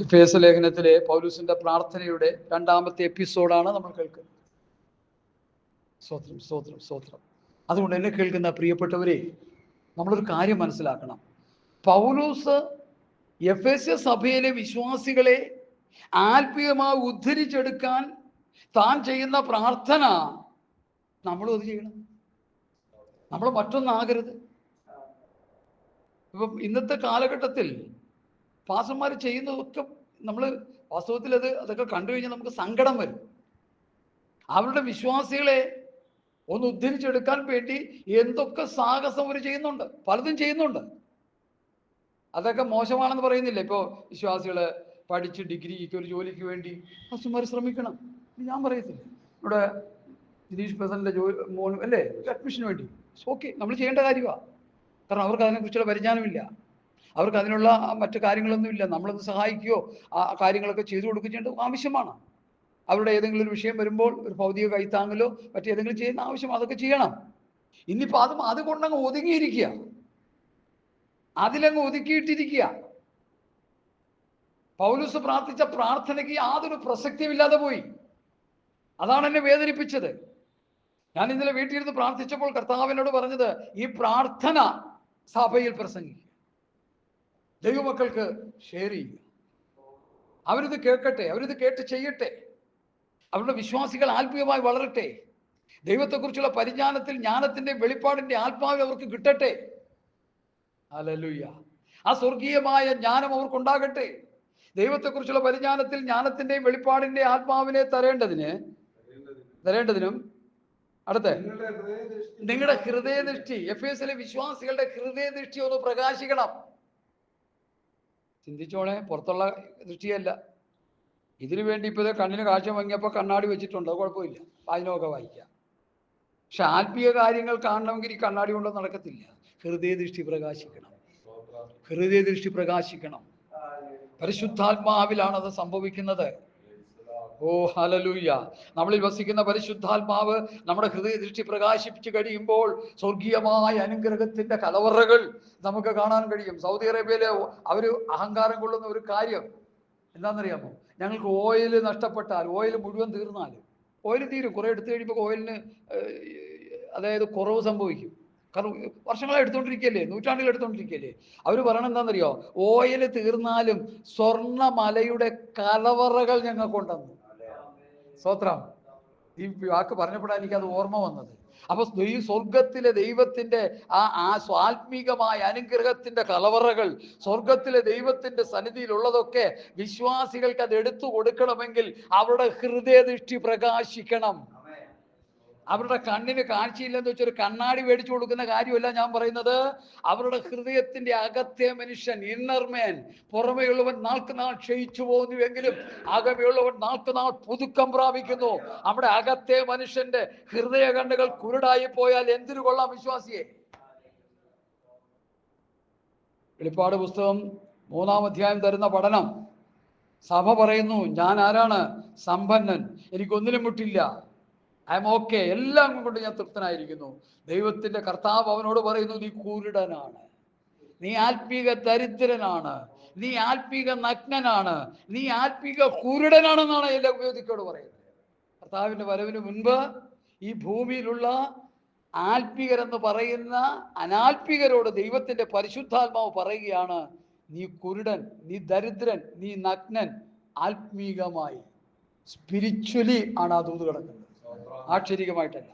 എഫേസ്യ ലേഖനത്തിലെ പൗലൂസിന്റെ പ്രാർത്ഥനയുടെ 2ാമത്തെ എപ്പിസോഡാണ് നമ്മൾ കേൾക്കുന്നത്. സ്തോത്രം, സ്തോത്രം, സ്തോത്രം. അതുകൊണ്ട് എന്നെ കേൾക്കുന്ന പ്രിയപ്പെട്ടവരെ, നമ്മളൊരു കാര്യം മനസ്സിലാക്കണം. പൗലൂസ് എഫേസ്യ സഭയിലെ വിശ്വാസികളെ ആത്മീയമായി ഉദ്ധരിച്ചെടുക്കാൻ താൻ ചെയ്യുന്ന പ്രാർത്ഥന നമ്മളും അത് ചെയ്യണം. നമ്മൾ മറ്റൊന്നാകരുത്. ഇപ്പം ഇന്നത്തെ കാലഘട്ടത്തിൽ പാസ്റ്റർമാർ ചെയ്യുന്നതൊക്കെ നമ്മൾ വാസ്തവത്തിൽ അതൊക്കെ കണ്ടു കഴിഞ്ഞാൽ നമുക്ക് സങ്കടം വരും. അവരുടെ വിശ്വാസികളെ ഒന്ന് ഉദ്ധരിച്ചെടുക്കാൻ വേണ്ടി എന്തൊക്കെ സാഹസം അവർ ചെയ്യുന്നുണ്ട്, പലതും ചെയ്യുന്നുണ്ട്. അതൊക്കെ മോശമാണെന്ന് പറയുന്നില്ല. ഇപ്പോൾ വിശ്വാസികള് പഠിച്ച് ഡിഗ്രിക്ക് ഒരു ജോലിക്ക് വേണ്ടി പാസ്റ്റർമാർ ശ്രമിക്കണം, ഞാൻ പറയത്തില്ല. ഇവിടെ ദിനീഷ് പ്രസന്റെ മോൻ അല്ലേ അഡ്മിഷന് വേണ്ടി ഓക്കെ, നമ്മൾ ചെയ്യേണ്ട കാര്യമാണ്. കാരണം അവർക്ക് അതിനെക്കുറിച്ചുള്ള പരിജ്ഞാനമില്ല, അവർക്ക് അതിനുള്ള മറ്റു കാര്യങ്ങളൊന്നുമില്ല. നമ്മളൊന്ന് സഹായിക്കുകയോ ആ കാര്യങ്ങളൊക്കെ ചെയ്തു കൊടുക്കേണ്ടത് ആവശ്യമാണ്. അവരുടെ ഏതെങ്കിലും ഒരു വിഷയം വരുമ്പോൾ ഒരു ഭൗതിക കൈത്താങ്ങലോ മറ്റേതെങ്കിലും ചെയ്യുന്ന ആവശ്യം, അതൊക്കെ ചെയ്യണം. ഇന്നിപ്പോൾ അതുകൊണ്ടങ്ങ് ഒതുങ്ങിയിരിക്കുക, അതിലങ്ങ് ഒതുക്കിയിട്ടിരിക്കുക. പൗലൂസ് പ്രാർത്ഥിച്ച പ്രാർത്ഥനയ്ക്ക് യാതൊരു പ്രസക്തിയുമില്ലാതെ പോയി. അതാണ് എന്നെ വേദനിപ്പിച്ചത്. ഞാൻ ഇന്നലെ വീട്ടിലിരുന്ന് പ്രാർത്ഥിച്ചപ്പോൾ കർത്താവിനോട് പറഞ്ഞത്, ഈ പ്രാർത്ഥന സഭയിൽ പ്രസംഗിക്കുക, ദൈവമക്കൾക്ക് ഷെയർ ചെയ്യുക, അവരിത് കേൾക്കട്ടെ, അവരിത് കേട്ട് ചെയ്യട്ടെ, അവരുടെ വിശ്വാസികൾ ആത്മീയമായി വളരട്ടെ, ദൈവത്തെക്കുറിച്ചുള്ള പരിജ്ഞാനത്തിൽ ജ്ഞാനത്തിന്റെ വെളിപ്പാടിന്റെ ആത്മാവ് അവർക്ക് കിട്ടട്ടെ. ഹല്ലേലൂയ. ആ സ്വർഗീയമായ ജ്ഞാനം അവർക്കുണ്ടാകട്ടെ. ദൈവത്തെക്കുറിച്ചുള്ള പരിജ്ഞാനത്തിൽ ജ്ഞാനത്തിന്റെയും വെളിപ്പാടിന്റെ ആത്മാവിനെ തരേണ്ടതിനും അടുത്ത നിങ്ങളുടെ ഹൃദയദൃഷ്ടി, എഫേസ്യയിലെ വിശ്വാസികളുടെ ഹൃദയദൃഷ്ടി ഒന്ന് പ്രകാശിക്കണം. ചിന്തിച്ചോളെ, പുറത്തുള്ള ദൃഷ്ടിയല്ല. ഇതിനു വേണ്ടി ഇപ്പോൾ കണ്ണിന് കാഴ്ച വാങ്ങിയപ്പോൾ കണ്ണാടി വെച്ചിട്ടുണ്ട്, കുഴപ്പമില്ല, വായനമൊക്കെ വായിക്കാം. പക്ഷെ ആത്മീയ കാര്യങ്ങൾ കാണണമെങ്കിൽ ഈ കണ്ണാടി കൊണ്ടൊന്നും നടക്കത്തില്ല. ഹൃദയദൃഷ്ടി പ്രകാശിക്കണം, ഹൃദയദൃഷ്ടി പ്രകാശിക്കണം. പരിശുദ്ധാത്മാവിലാണ് അത് സംഭവിക്കുന്നത്. ഓ ഹല്ലേലൂയ. നമ്മളിൽ വസിക്കുന്ന പരിശുദ്ധാത്മാവ് നമ്മുടെ ഹൃദയദൃഷ്ടി പ്രകാശിപ്പിച്ചു കഴിയുമ്പോൾ സ്വർഗീയമായ അനുഗ്രഹത്തിന്റെ കലവറകൾ നമുക്ക് കാണാൻ കഴിയും. സൗദി അറേബ്യയിലെ അവർ അഹങ്കാരം കൊള്ളുന്ന ഒരു കാര്യം എന്താണെന്നറിയാമോ? ഞങ്ങൾക്ക് ഓയിൽ നഷ്ടപ്പെട്ടാൽ, ഓയിൽ മുഴുവൻ തീർന്നാൽ, ഓയിൽ തീരും, കുറെ എടുത്തു കഴിയുമ്പോൾ ഓയിലിന് അതായത് കുറവ് സംഭവിക്കും. കാരണം വർഷങ്ങളെ എടുത്തോണ്ടിരിക്കല്ലേ, നൂറ്റാണ്ടുകൾ എടുത്തോണ്ടിരിക്കല്ലേ. അവർ പറയണത് എന്താണെന്നറിയോ? ഓയിൽ തീർന്നാലും സ്വർണ്ണമലയുടെ കലവറകൾ ഞങ്ങൾക്കുണ്ടെന്ന്. സ്തോത്രം. ഈ വാക്ക് പറഞ്ഞപ്പോഴാണ് എനിക്കത് ഓർമ്മ വന്നത്. അപ്പൊ ഈ സ്വർഗത്തിലെ ദൈവത്തിന്റെ ആ സ്വാത്മീകമായ അനുഗ്രഹത്തിന്റെ കലവറകൾ, സ്വർഗത്തിലെ ദൈവത്തിന്റെ സന്നിധിയിലുള്ളതൊക്കെ വിശ്വാസികൾക്ക് അത് എടുത്തു കൊടുക്കണമെങ്കിൽ അവരുടെ ഹൃദയദൃഷ്ടി പ്രകാശിക്കണം. അവരുടെ കണ്ണിന് കാഴ്ചയില്ലെന്ന് വെച്ചൊരു കണ്ണാടി മേടിച്ചു കൊടുക്കുന്ന കാര്യമല്ല ഞാൻ പറയുന്നത്. അവരുടെ ഹൃദയത്തിന്റെ അകത്തെ മനുഷ്യൻ, ഇന്നർമേൻ, പുറമെയുള്ളവൻ നാൾക്ക് നാൾ ക്ഷയിച്ചു പോകുന്നുവെങ്കിലും അകമെയുള്ളവൻ നാൾക്ക് നാൾ പുതുക്കം പ്രാപിക്കുന്നു. നമ്മുടെ അകത്തെ മനുഷ്യന്റെ ഹൃദയ കണ്ണുകൾ കുരുടായി പോയാൽ എന്തിനു കൊള്ളാം വിശ്വാസിയെ? വെളിപ്പാട് പുസ്തകം 3-ാം അധ്യായം തരുന്ന പഠനം, സഭ പറയുന്നു, ഞാൻ ആരാണ്? സമ്പന്നൻ, എനിക്കൊന്നിനും മുട്ടില്ല, ഐ എം ഓക്കെ, എല്ലാം കൊണ്ട് ഞാൻ തൃപ്തനായിരിക്കുന്നു. ദൈവത്തിന്റെ കർത്താവ് അവനോട് പറയുന്നു, നീ കുരുടനാണ്, നീ ആത്മീക ദരിദ്രനാണ്, നീ ആത്മീക നഗ്നനാണ്, നീ ആത്മീക കുരുടനാണെന്നാണ് എല്ലാ ഉപയോഗിക്കോട് പറയുന്നത്. കർത്താവിന്റെ വരവിന് മുൻപ് ഈ ഭൂമിയിലുള്ള ആത്മീകരെന്ന് പറയുന്ന അനാത്മീകരോട് ദൈവത്തിന്റെ പരിശുദ്ധാത്മാവ് പറയുകയാണ്, നീ കുരുടൻ, നീ ദരിദ്രൻ, നീ നഗ്നൻ. ആത്മീകമായി, സ്പിരിച്വലി ആണ് ആ ദൂത് കിടക്കുന്നത്, ആക്ഷരികമായിട്ടല്ല.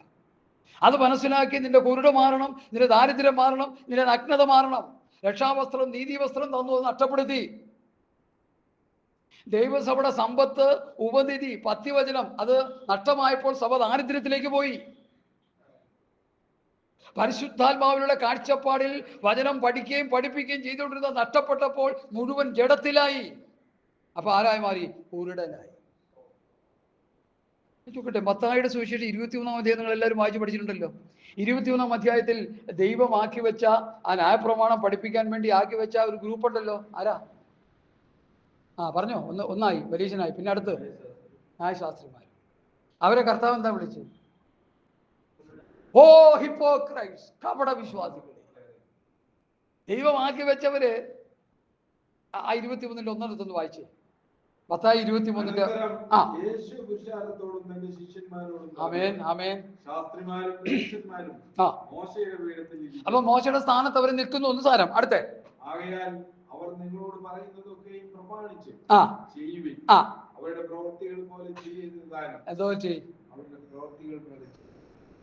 അത് മനസ്സിലാക്കി നിന്റെ കുരുട് മാറണം, നിന്റെ ദാരിദ്ര്യം മാറണം, നിന്റെ നഗ്നത മാറണം. രക്ഷാവസ്ത്രം, നീതിവസ്ത്രം തന്നു, അത് നഷ്ടപ്പെടുത്തി. ദൈവസഭയുടെ സമ്പത്ത്, ഉപനിധി, പത്യവചനം അത് നഷ്ടമായപ്പോൾ സഭ ദാരിദ്ര്യത്തിലേക്ക് പോയി. പരിശുദ്ധാത്മാവിലുള്ള കാഴ്ചപ്പാടിൽ വചനം പഠിക്കുകയും പഠിപ്പിക്കുകയും ചെയ്തുകൊണ്ടിരുന്ന നഷ്ടപ്പെട്ടപ്പോൾ മുഴുവൻ ജഡത്തിലായി. അപ്പൊ ആരായി മാറി? കുരുടനായി. ചോദിക്കട്ടെ, മത്തായിയുടെ സുവിശേഷം 23-ാം അധ്യായം നിങ്ങൾ എല്ലാവരും വായിച്ചു പഠിച്ചിട്ടുണ്ടല്ലോ. 23-ാം അധ്യായത്തിൽ ദൈവം ആക്കി വെച്ച ആ ന്യായപ്രമാണം പഠിപ്പിക്കാൻ വേണ്ടി ആക്കി വെച്ച ഒരു ഗ്രൂപ്പ് ഉണ്ടല്ലോ. ആരാ? പറഞ്ഞോ, ഒന്നായി പരീക്ഷനായി, പിന്നെ അടുത്ത് ന്യായശാസ്ത്രിമാർ. അവരെ കർത്താവ് എന്താ വിളിച്ചു? ഓ ഹിപ്പോക്രൈറ്റ്സ്, കപട വിശ്വാസികളെ. ദൈവം ആക്കി വെച്ചവര് ആ 23-ന്റെ 1-ടുത്തൊന്ന് വായിച്ചേ. മത്തായി 23-ന്റെ ആമേൻ ആമേൻ. അപ്പൊ മോശയുടെ സ്ഥാനത്ത് അവർ നിൽക്കുന്നു എന്ന് സാരം. അടുത്തേ അവർ നിങ്ങളോട് പറയുന്നതൊക്കെയും പ്രമാണിച്ച് ചെയ്യുവിൻ. അവരുടെ പ്രവൃത്തികൾ പോലെ ചെയ്യുന്നതാണ്. എന്തോ ചെയ്യും? അവരുടെ പ്രവൃത്തികൾ പോലെ.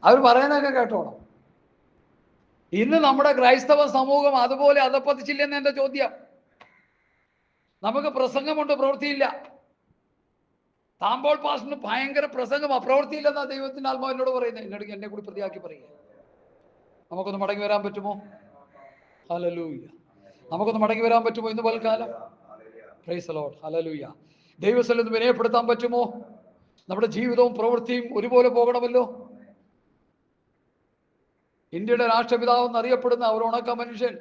അവർ പറയുന്നതൊക്കെ കേട്ടോണം. ഇന്ന് നമ്മുടെ ക്രൈസ്തവ സമൂഹം അതുപോലെ അധപ്പതിച്ചില്ലെന്ന് എന്റെ ചോദ്യം. നമുക്ക് പ്രസംഗമുണ്ട്, പ്രവൃത്തിയില്ല. താമ്പോൾ പാസ്റ്ററിന് ഭയങ്കര പ്രസംഗമാ, പ്രവൃത്തിയില്ലെന്നാ ദൈവത്തിന്റെ ആത്മാവ് എന്നോട് പറയുന്നത്. എന്നെ കൂടി പ്രതിയാക്കി പറയുക. നമുക്കൊന്ന് മടങ്ങി വരാൻ പറ്റുമോ? ഹല്ലേലൂയ. നമുക്കൊന്ന് മടങ്ങി വരാൻ പറ്റുമോ ഇന്ന് പൽക്കാലം? Praise the lord. ഹല്ലേലൂയ. ദൈവസ്ഥലത്ത് വിനയപ്പെടുത്താൻ പറ്റുമോ? നമ്മുടെ ജീവിതവും പ്രവൃത്തിയും ഒരുപോലെ പോകണമല്ലോ. ഇന്ത്യയുടെ രാഷ്ട്രപിതാവ് എന്നറിയപ്പെടുന്ന ഒരു ഉണക്ക മനുഷ്യൻ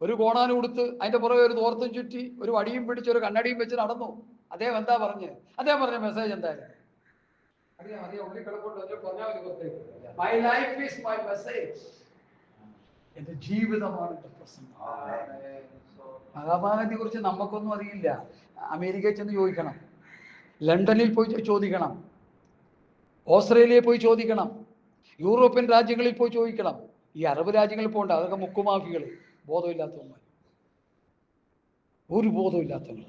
ഒരു കോണാനും കൊടുത്ത് അതിന്റെ പുറകെ ഒരു തോർത്തും ചുറ്റി ഒരു വടിയും പിടിച്ച് ഒരു കണ്ണടിയും വെച്ച് നടന്നു. അദ്ദേഹം എന്താ പറഞ്ഞ്? അദ്ദേഹം പറഞ്ഞ മെസ്സേജ് എന്തായിരുന്നു? My life is my message. എന്റെ ജീവിതമാണ് എന്റെ പ്രസംഗം. മഹാത്മാഗാന്ധിയെ കുറിച്ച് നമുക്കൊന്നും അറിയില്ല. അമേരിക്കയിൽ ചെന്ന് ചോദിക്കണം, ലണ്ടനിൽ പോയി ചോദിക്കണം, ഓസ്ട്രേലിയയിൽ പോയി ചോദിക്കണം, യൂറോപ്യൻ രാജ്യങ്ങളിൽ പോയി ചോദിക്കണം. ഈ അറബ് രാജ്യങ്ങളിൽ പോകണ്ട, അതൊക്കെ മുക്കുമാഫികൾ, ബോധമില്ലാത്തവന്മാർ, ഒരു ബോധമില്ലാത്തവങ്ങൾ.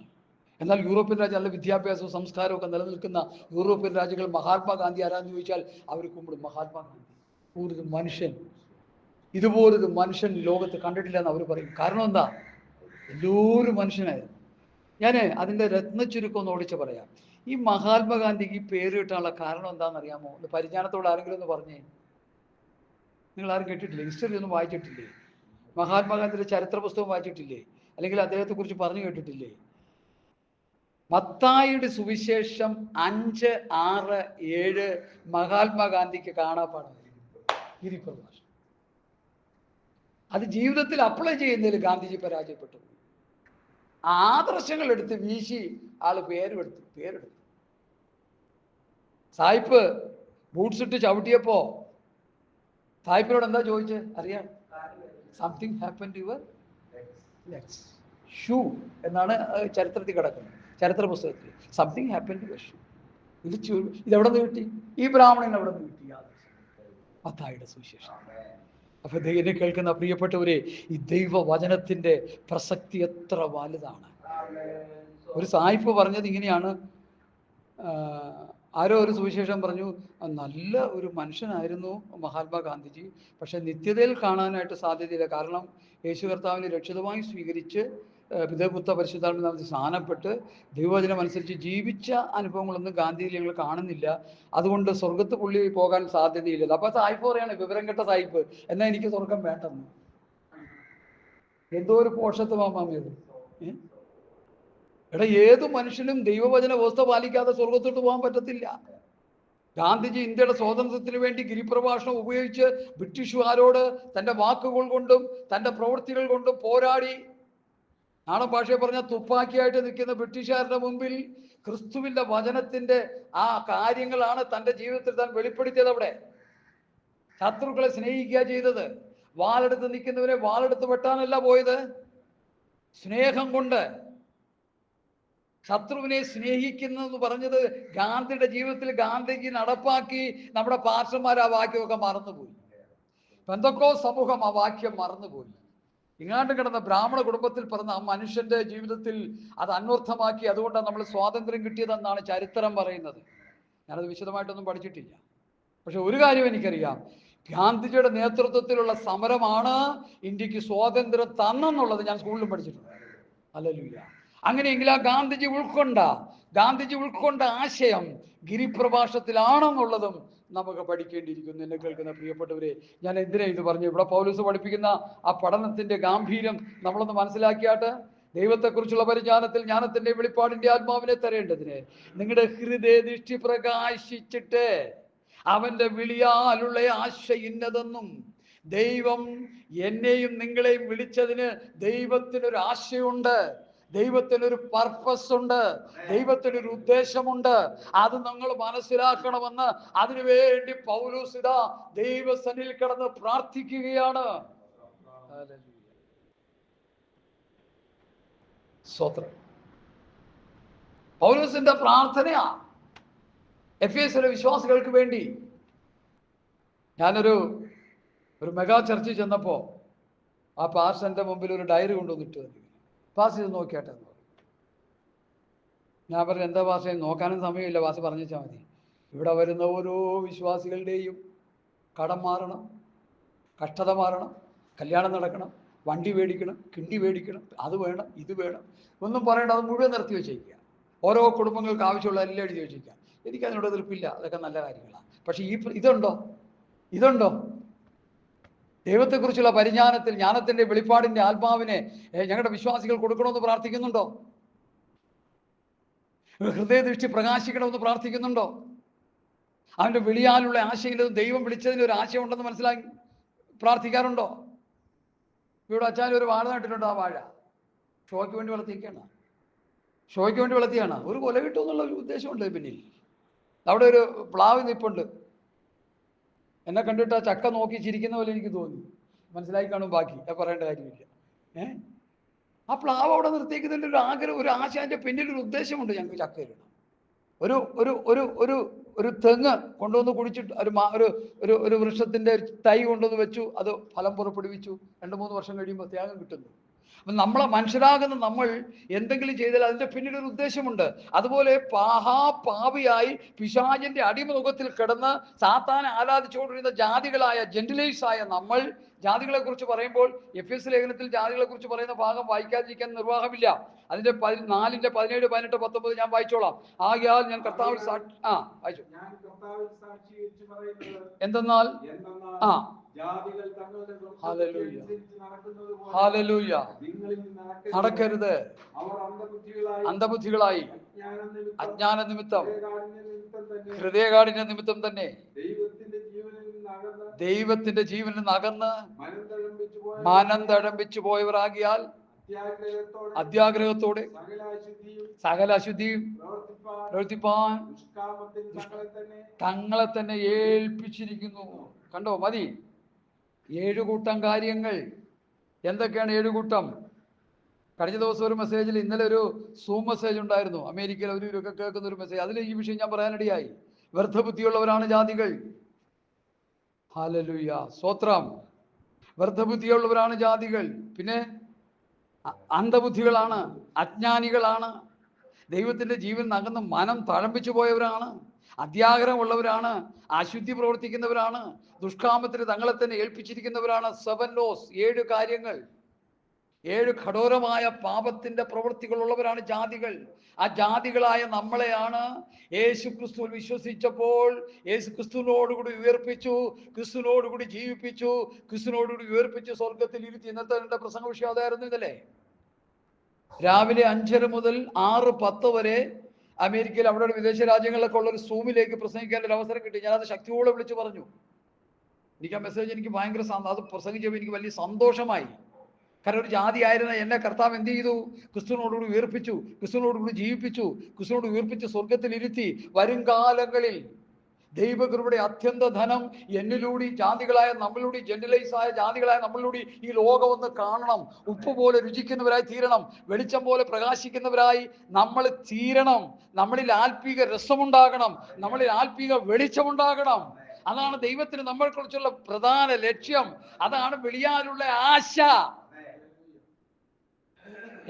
എന്നാൽ യൂറോപ്യൻ രാജ്യം നല്ല വിദ്യാഭ്യാസവും സംസ്കാരവും ഒക്കെ നിലനിൽക്കുന്ന യൂറോപ്യൻ രാജ്യങ്ങൾ മഹാത്മാഗാന്ധി ആരാന്ന് ചോദിച്ചാൽ അവർ കുമ്പിടും. മഹാത്മാഗാന്ധി ഒരു മനുഷ്യൻ, ഇതുപോലൊരു മനുഷ്യൻ ലോകത്ത് കണ്ടിട്ടില്ല എന്ന് അവർ പറയും. കാരണം എന്താ? എല്ലാവരും മനുഷ്യനായിരുന്നു. ഞാൻ അതിൻ്റെ രത്നച്ചുരുക്കം ഒന്ന് ഓടിച്ച് പറയാം. ഈ മഹാത്മാഗാന്ധിക്ക് ഈ പേര് കിട്ടാനുള്ള കാരണം എന്താണെന്നറിയാമോ? പരിജ്ഞാനത്തോട് ആരെങ്കിലും ഒന്ന് പറഞ്ഞേ. നിങ്ങൾ ആരും കേട്ടിട്ടില്ലേ? ഹിസ്റ്ററി ഒന്നും വായിച്ചിട്ടില്ലേ? മഹാത്മാഗാന്ധിയുടെ ചരിത്ര പുസ്തകം വായിച്ചിട്ടില്ലേ? അല്ലെങ്കിൽ അദ്ദേഹത്തെ കുറിച്ച് പറഞ്ഞു കേട്ടിട്ടില്ലേ? മത്തായിയുടെ സുവിശേഷം 5, 6, 7 മഹാത്മാഗാന്ധിക്ക് കാണാപ്പാടാണ്. ഗിരിപ്രഭാഷണം. അത് ജീവിതത്തിൽ അപ്ലൈ ചെയ്യുന്നതിൽ ഗാന്ധിജി പരാജയപ്പെട്ടു. ആദർശങ്ങൾ എടുത്ത് വീശി ആള് പേരെടുത്തു. സായിപ്പ് ബൂട്ട്സ് ഇട്ട് ചവിട്ടിയപ്പോ സായിപ്പിനോട് എന്താ ചോദിച്ചത് അറിയാം? Something happen to your legs shoe എന്നാണ് ചരിത്രത്തിൽ കിടക്കുന്നത്, ചരിത്ര പുസ്തകത്തിൽ. Something happen to your shoe. ഇതെവിടെ നിന്ന് കിട്ടി? ഈ ബ്രാഹ്മണൻ എവിടെ നിന്ന് കിട്ടി? മത്തായിയുടെ സുവിശേഷം. അപ്പൊ എന്നെ കേൾക്കുന്ന പ്രിയപ്പെട്ടവരെ, ഈ ദൈവവചനത്തിന്റെ പ്രസക്തി എത്ര വലുതാണ്. ഒരു സായിപ്പ് പറഞ്ഞത് ഇങ്ങനെയാണ്. ആരോ ഒരു സുവിശേഷം പറഞ്ഞു, നല്ല ഒരു മനുഷ്യനായിരുന്നു മഹാത്മാഗാന്ധിജി, പക്ഷെ നിത്യതയിൽ കാണാനായിട്ട് സാധ്യതയില്ല. കാരണം യേശു കർത്താവിനെ രക്ഷിതമായി സ്വീകരിച്ച് പിതാപുത്ര പരിശുദ്ധാത്മാവിൽ സ്നാനപ്പെട്ട് ദൈവവചനം അനുസരിച്ച് ജീവിച്ച അനുഭവങ്ങളൊന്നും ഗാന്ധിയിൽ ഞങ്ങൾ കാണുന്നില്ല. അതുകൊണ്ട് സ്വർഗത്ത് പുള്ളി പോകാൻ സാധ്യതയില്ല. അപ്പൊ സായിപ്പ് പറയാണ്, വിവരം കെട്ട സായിപ്പ്, എന്നാൽ എനിക്ക് സ്വർഗം വേണ്ടെന്ന്. എന്തോ ഒരു പോഷത്വമാമേത്. എടാ, ഏതു മനുഷ്യനും ദൈവവചന വ്യവസ്ഥ പാലിക്കാതെ സ്വർഗത്തോട്ട് പോകാൻ പറ്റത്തില്ല. ഗാന്ധിജി ഇന്ത്യയുടെ സ്വാതന്ത്ര്യത്തിന് വേണ്ടി ഗിരിപ്രഭാഷണം ഉപയോഗിച്ച് ബ്രിട്ടീഷുകാരോട് തൻ്റെ വാക്കുകൾ കൊണ്ടും തൻ്റെ പ്രവൃത്തികൾ കൊണ്ടും പോരാടി. നാടൻ ഭാഷയെ പറഞ്ഞാൽ തുപ്പാക്കിയായിട്ട് നിൽക്കുന്ന ബ്രിട്ടീഷുകാരുടെ മുമ്പിൽ ക്രിസ്തുവിന്റെ വചനത്തിന്റെ ആ കാര്യങ്ങളാണ് തൻ്റെ ജീവിതത്തിൽ താൻ വെളിപ്പെടുത്തിയത്. അവിടെ ശത്രുക്കളെ സ്നേഹിക്കുക ചെയ്തത്. വാളെടുത്ത് നിൽക്കുന്നവരെ വാളെടുത്ത് വെട്ടാനല്ല പോയത്, സ്നേഹം കൊണ്ട് ശത്രുവിനെ സ്നേഹിക്കുന്നെന്ന് പറഞ്ഞത് ഗാന്ധിയുടെ ജീവിതത്തിൽ ഗാന്ധിജി നടപ്പാക്കി. നമ്മുടെ പാസ്റ്റർമാർ ആ വാക്യമൊക്കെ മറന്നുപോയി. പെന്തക്കോ സമൂഹം ആ വാക്യം മറന്നുപോയി. ഇങ്ങാണ്ട് കിടന്ന ബ്രാഹ്മണ കുടുംബത്തിൽ പിറന്ന ആ മനുഷ്യന്റെ ജീവിതത്തിൽ അത് അന്വർത്ഥമാക്കി. അതുകൊണ്ടാണ് നമ്മൾ സ്വാതന്ത്ര്യം കിട്ടിയതെന്നാണ് ചരിത്രം പറയുന്നത്. ഞാനത് വിശദമായിട്ടൊന്നും പഠിച്ചിട്ടില്ല. പക്ഷെ ഒരു കാര്യം എനിക്കറിയാം, ഗാന്ധിജിയുടെ നേതൃത്വത്തിലുള്ള സമരമാണ് ഇന്ത്യക്ക് സ്വാതന്ത്ര്യം തന്നെന്നുള്ളത് ഞാൻ സ്കൂളിലും പഠിച്ചിട്ടുണ്ട്. ഹല്ലേലൂയ. അങ്ങനെയെങ്കിൽ ആ ഗാന്ധിജി ഉൾക്കൊണ്ട ആശയം ഗിരിപ്രഭാഷണത്തിലാണെന്നുള്ളതും നമുക്ക് പഠിക്കേണ്ടിയിരിക്കുന്നു. എന്നെ കേൾക്കുന്ന പ്രിയപ്പെട്ടവരെ, ഞാൻ എന്തിനാ ഇത് പറഞ്ഞു? ഇവിടെ പൗലോസ് പഠിപ്പിക്കുന്ന ആ പഠനത്തിന്റെ ഗാംഭീര്യം നമ്മളൊന്ന് മനസ്സിലാക്കിയാട്ട്, ദൈവത്തെക്കുറിച്ചുള്ള പരിജ്ഞാനത്തിൽ ജ്ഞാനത്തിന്റെ വെളിപ്പാടിന്റെ ആത്മാവിനെ തരേണ്ടതിന് നിങ്ങളുടെ ഹൃദയദൃഷ്ടി പ്രകാശിച്ചിട്ട് അവന്റെ വിളിയാലുള്ള ആശ ഇന്നതെന്നും, ദൈവം എന്നെയും നിങ്ങളെയും വിളിച്ചതിന് ദൈവത്തിനൊരു ആശയുണ്ട്, ദൈവത്തിനൊരു പർപ്പസ് ഉണ്ട്, ദൈവത്തിനൊരു ഉദ്ദേശമുണ്ട്. അത് നിങ്ങൾ മനസ്സിലാക്കണമെന്ന് അതിനുവേണ്ടി പൗലോസ് ഇതാ ദൈവസന്നിധിയിൽ കിടന്ന് പ്രാർത്ഥിക്കുകയാണ്. സ്തോത്രം. പൗലോസിന്റെ പ്രാർത്ഥനയാ എഫേസ്യയിലെ വിശ്വാസികൾക്ക് വേണ്ടി. ഞാനൊരു മെഗാ ചർച്ചിൽ ചെന്നപ്പോൾ ആ പാസ്റ്ററിന്റെ മുമ്പിൽ ഒരു ഡയറി കൊണ്ടുവന്നിട്ട് പാസ് ഇത് നോക്കിയാട്ടെ. ഞാൻ പറഞ്ഞു, എന്താ പാസ്റ്റർ? നോക്കാനും സമയമില്ല, പാസ്റ്റർ പറഞ്ഞാൽ മതി. ഇവിടെ വരുന്ന ഓരോ വിശ്വാസികളുടെയും കടം മാറണം, കഷ്ടത മാറണം, കല്യാണം നടക്കണം, വണ്ടി മേടിക്കണം, കിണ്ടി മേടിക്കണം, അത് വേണം, ഇത് വേണം, ഒന്നും പറയണ്ട, അത് മുഴുവൻ നിർത്തി വെച്ചേക്കുക. ഓരോ കുടുംബങ്ങൾക്ക് ആവശ്യമുള്ള എല്ലാം എഴുതി വെച്ചേക്കുക. എനിക്കതിനോട് എതിർപ്പില്ല, അതൊക്കെ നല്ല കാര്യങ്ങളാണ്. പക്ഷെ ഇതുണ്ടോ ദൈവത്തെക്കുറിച്ചുള്ള പരിജ്ഞാനത്തിൽ, ജ്ഞാനത്തിന്റെ വെളിപ്പാടിന്റെ ആത്മാവിനെ ഞങ്ങളുടെ വിശ്വാസികൾ കൊടുക്കണമെന്ന് പ്രാർത്ഥിക്കുന്നുണ്ടോ? ഹൃദയദൃഷ്ടി പ്രകാശിക്കണമെന്ന് പ്രാർത്ഥിക്കുന്നുണ്ടോ? അവന്റെ വിളിയാലുള്ള ആശയിലും ദൈവം വിളിച്ചതിന് ഒരു ആശയം ഉണ്ടെന്ന് മനസ്സിലാക്കി പ്രാർത്ഥിക്കാറുണ്ടോ? ഇവിടെ അച്ചാലും ഒരു വാഴ നട്ടിട്ടുണ്ട്. ആ വാഴ ഷോയ്ക്ക് വേണ്ടി വളർത്തിയാണ്. ഒരു കൊല കിട്ടുമെന്നുള്ള ഒരു ഉദ്ദേശമുണ്ട് പിന്നിൽ. അവിടെ ഒരു പ്ലാവ് നിപ്പുണ്ട്. എന്നെ കണ്ടിട്ട് ആ ചക്ക നോക്കി ചിരിക്കുന്ന പോലെ എനിക്ക് തോന്നി. മനസ്സിലാക്കി കാണും, ബാക്കി പറയേണ്ട കാര്യമില്ല. ആ പ്ലാവ് അവിടെ നിർത്തിക്കുന്നതിൻ്റെ ഒരു ആഗ്രഹം, ഒരു ആശ, അതിൻ്റെ പിന്നിൽ ഒരു ഉദ്ദേശമുണ്ട്. ഞങ്ങൾക്ക് ചക്കയിലിടണം. ഒരു ഒരു ഒരു ഒരു ഒരു തെങ്ങ് കൊണ്ടുവന്ന് കുടിച്ചിട്ട് ഒരു വൃക്ഷത്തിന്റെ തൈ കൊണ്ടുവന്ന് വെച്ചു, അത് ഫലം പുറപ്പെടുവിച്ചു. 2-3 വർഷം കഴിയുമ്പോൾ ത്യാഗം കിട്ടുന്നു. അപ്പം നമ്മളെ മനുഷ്യരാകുന്ന നമ്മൾ എന്തെങ്കിലും ചെയ്താൽ അതിന്റെ പിന്നിലൊരു ഉദ്ദേശമുണ്ട്. അതുപോലെ പാപിയായി പിശാചിന്റെ അടിമുഖത്തിൽ കിടന്ന് സാത്താനെ ആരാധിച്ചുകൊണ്ടിരുന്ന ജാതികളായ ജെന്റിലൈസായ നമ്മൾ, ജാതികളെ കുറിച്ച് പറയുമ്പോൾ എഫേസ്യ ലേഖനത്തിൽ ജാതികളെ കുറിച്ച് പറയുന്ന ഭാഗം വായിക്കാതിരിക്കാൻ നിർവാഹമില്ല. അതിന്റെ 4-ന്റെ 17, 18, 19 ഞാൻ വായിച്ചോളാം. ആകയാൽ ഞാൻ കർത്താവിൽ വായിച്ചു. എന്തെന്നാൽ ഹല്ലേലൂയ നടക്കരുത് അന്ധബുദ്ധികളായി, അജ്ഞാന നിമിത്തം, ഹൃദയകാഠിന്യ നിമിത്തം തന്നെ ദൈവത്തിന്റെ ജീവനിൽ നിന്ന് അകന്ന് മനം തഴമ്പിച്ചു പോയവരാകിയാൽ അത്യാഗ്രഹത്തോടെ സകല അശുദ്ധിയും പ്രവർത്തിപ്പാൻ തങ്ങളെ തന്നെ ഏൽപ്പിച്ചിരിക്കുന്നു. കണ്ടോ? മതി. 7 കൂട്ടം കാര്യങ്ങൾ. എന്തൊക്കെയാണ് 7 കൂട്ടം? കഴിഞ്ഞ ദിവസം ഒരു മെസ്സേജിൽ, ഇന്നലെ ഒരു സൂം മെസ്സേജ് ഉണ്ടായിരുന്നു, അമേരിക്കയിൽ അവരൊക്കെ കേൾക്കുന്ന ഒരു മെസ്സേജ്. അതിൽ ഈ വിഷയം ഞാൻ പറയാനിടയായി. വ്യർത്ഥബുദ്ധിയുള്ളവരാണ് ജാതികൾ. ഹല്ലേലൂയ, സ്തോത്രം. വ്യർത്ഥബുദ്ധിയുള്ളവരാണ് ജാതികൾ. പിന്നെ അന്ധബുദ്ധികളാണ്, അജ്ഞാനികളാണ്, ദൈവത്തിന്റെ ജീവൻ നകന്ന് മനം തഴമ്പിച്ചു പോയവരാണ്, അത്യാഗ്രഹമുള്ളവരാണ്, അശുദ്ധി പ്രവർത്തിക്കുന്നവരാണ്, ദുഷ്കാമത്തിന് തങ്ങളെ തന്നെ ഏൽപ്പിച്ചിരിക്കുന്നവരാണ്. 7 ലോസ്, 7 കാര്യങ്ങൾ, 7 കഠോരമായ പാപത്തിന്റെ പ്രവൃത്തികളുള്ളവരാണ് ജാതികൾ. ആ ജാതികളായ നമ്മളെയാണ് യേശു ക്രിസ്തുവിൽ വിശ്വസിച്ചപ്പോൾ യേശു ക്രിസ്തുവിനോടുകൂടി ഉയർപ്പിച്ചു, ക്രിസ്തുവിനോടുകൂടി ജീവിപ്പിച്ചു, ക്രിസ്തുവിനോടുകൂടി ഉയർപ്പിച്ച് സ്വർഗത്തിൽ ഇരുത്തി. ഇന്നത്തെ എൻ്റെ പ്രസംഗ വിഷയം അതായിരുന്നു. ഇന്നലെ രാവിലെ 5:30 മുതൽ 6:10 വരെ അമേരിക്കയിൽ, അവിടെ വിദേശ രാജ്യങ്ങളിലൊക്കെ ഉള്ള ഒരു സൂമിലേക്ക് പ്രസംഗിക്കാൻ ഒരു അവസരം കിട്ടി. ഞാനത് ശക്തിയോടെ വിളിച്ചു പറഞ്ഞു. എനിക്ക് ആ മെസ്സേജ് എനിക്ക് ഭയങ്കര അത് പ്രസംഗിച്ചപ്പോൾ എനിക്ക് വലിയ സന്തോഷമായി. കാരണം ഒരു ജാതി ആയിരുന്ന എന്നെ കർത്താവ് എന്ത് ചെയ്തു? ക്രിസ്തുവിനോടുകൂടി ഉയർപ്പിച്ചു, ക്രിസ്തുവിനോടുകൂടി ജീവിപ്പിച്ചു, ക്രിസ്തുവിനോട് ഉയർപ്പിച്ച് സ്വർഗത്തിൽ ഇരുത്തി. വരും കാലങ്ങളിൽ ദൈവകൃപയുടെ അത്യന്ത ധനം എന്നിലൂടെ, ജാതികളായ നമ്മളിലൂടെ, ജെന്റിലൈസായ ജാതികളായ നമ്മളിലൂടെ ഈ ലോകം ഒന്ന് കാണണം. ഉപ്പ് പോലെ രുചിക്കുന്നവരായി തീരണം, വെളിച്ചം പോലെ പ്രകാശിക്കുന്നവരായി നമ്മൾ തീരണം. നമ്മളിൽ ആത്മീക രസമുണ്ടാകണം, നമ്മളിൽ ആത്മീക വെളിച്ചമുണ്ടാകണം. അതാണ് ദൈവത്തിന് നമ്മളെക്കുറിച്ചുള്ള പ്രധാന ലക്ഷ്യം. അതാണ് വെളിയാലുള്ള ആശ.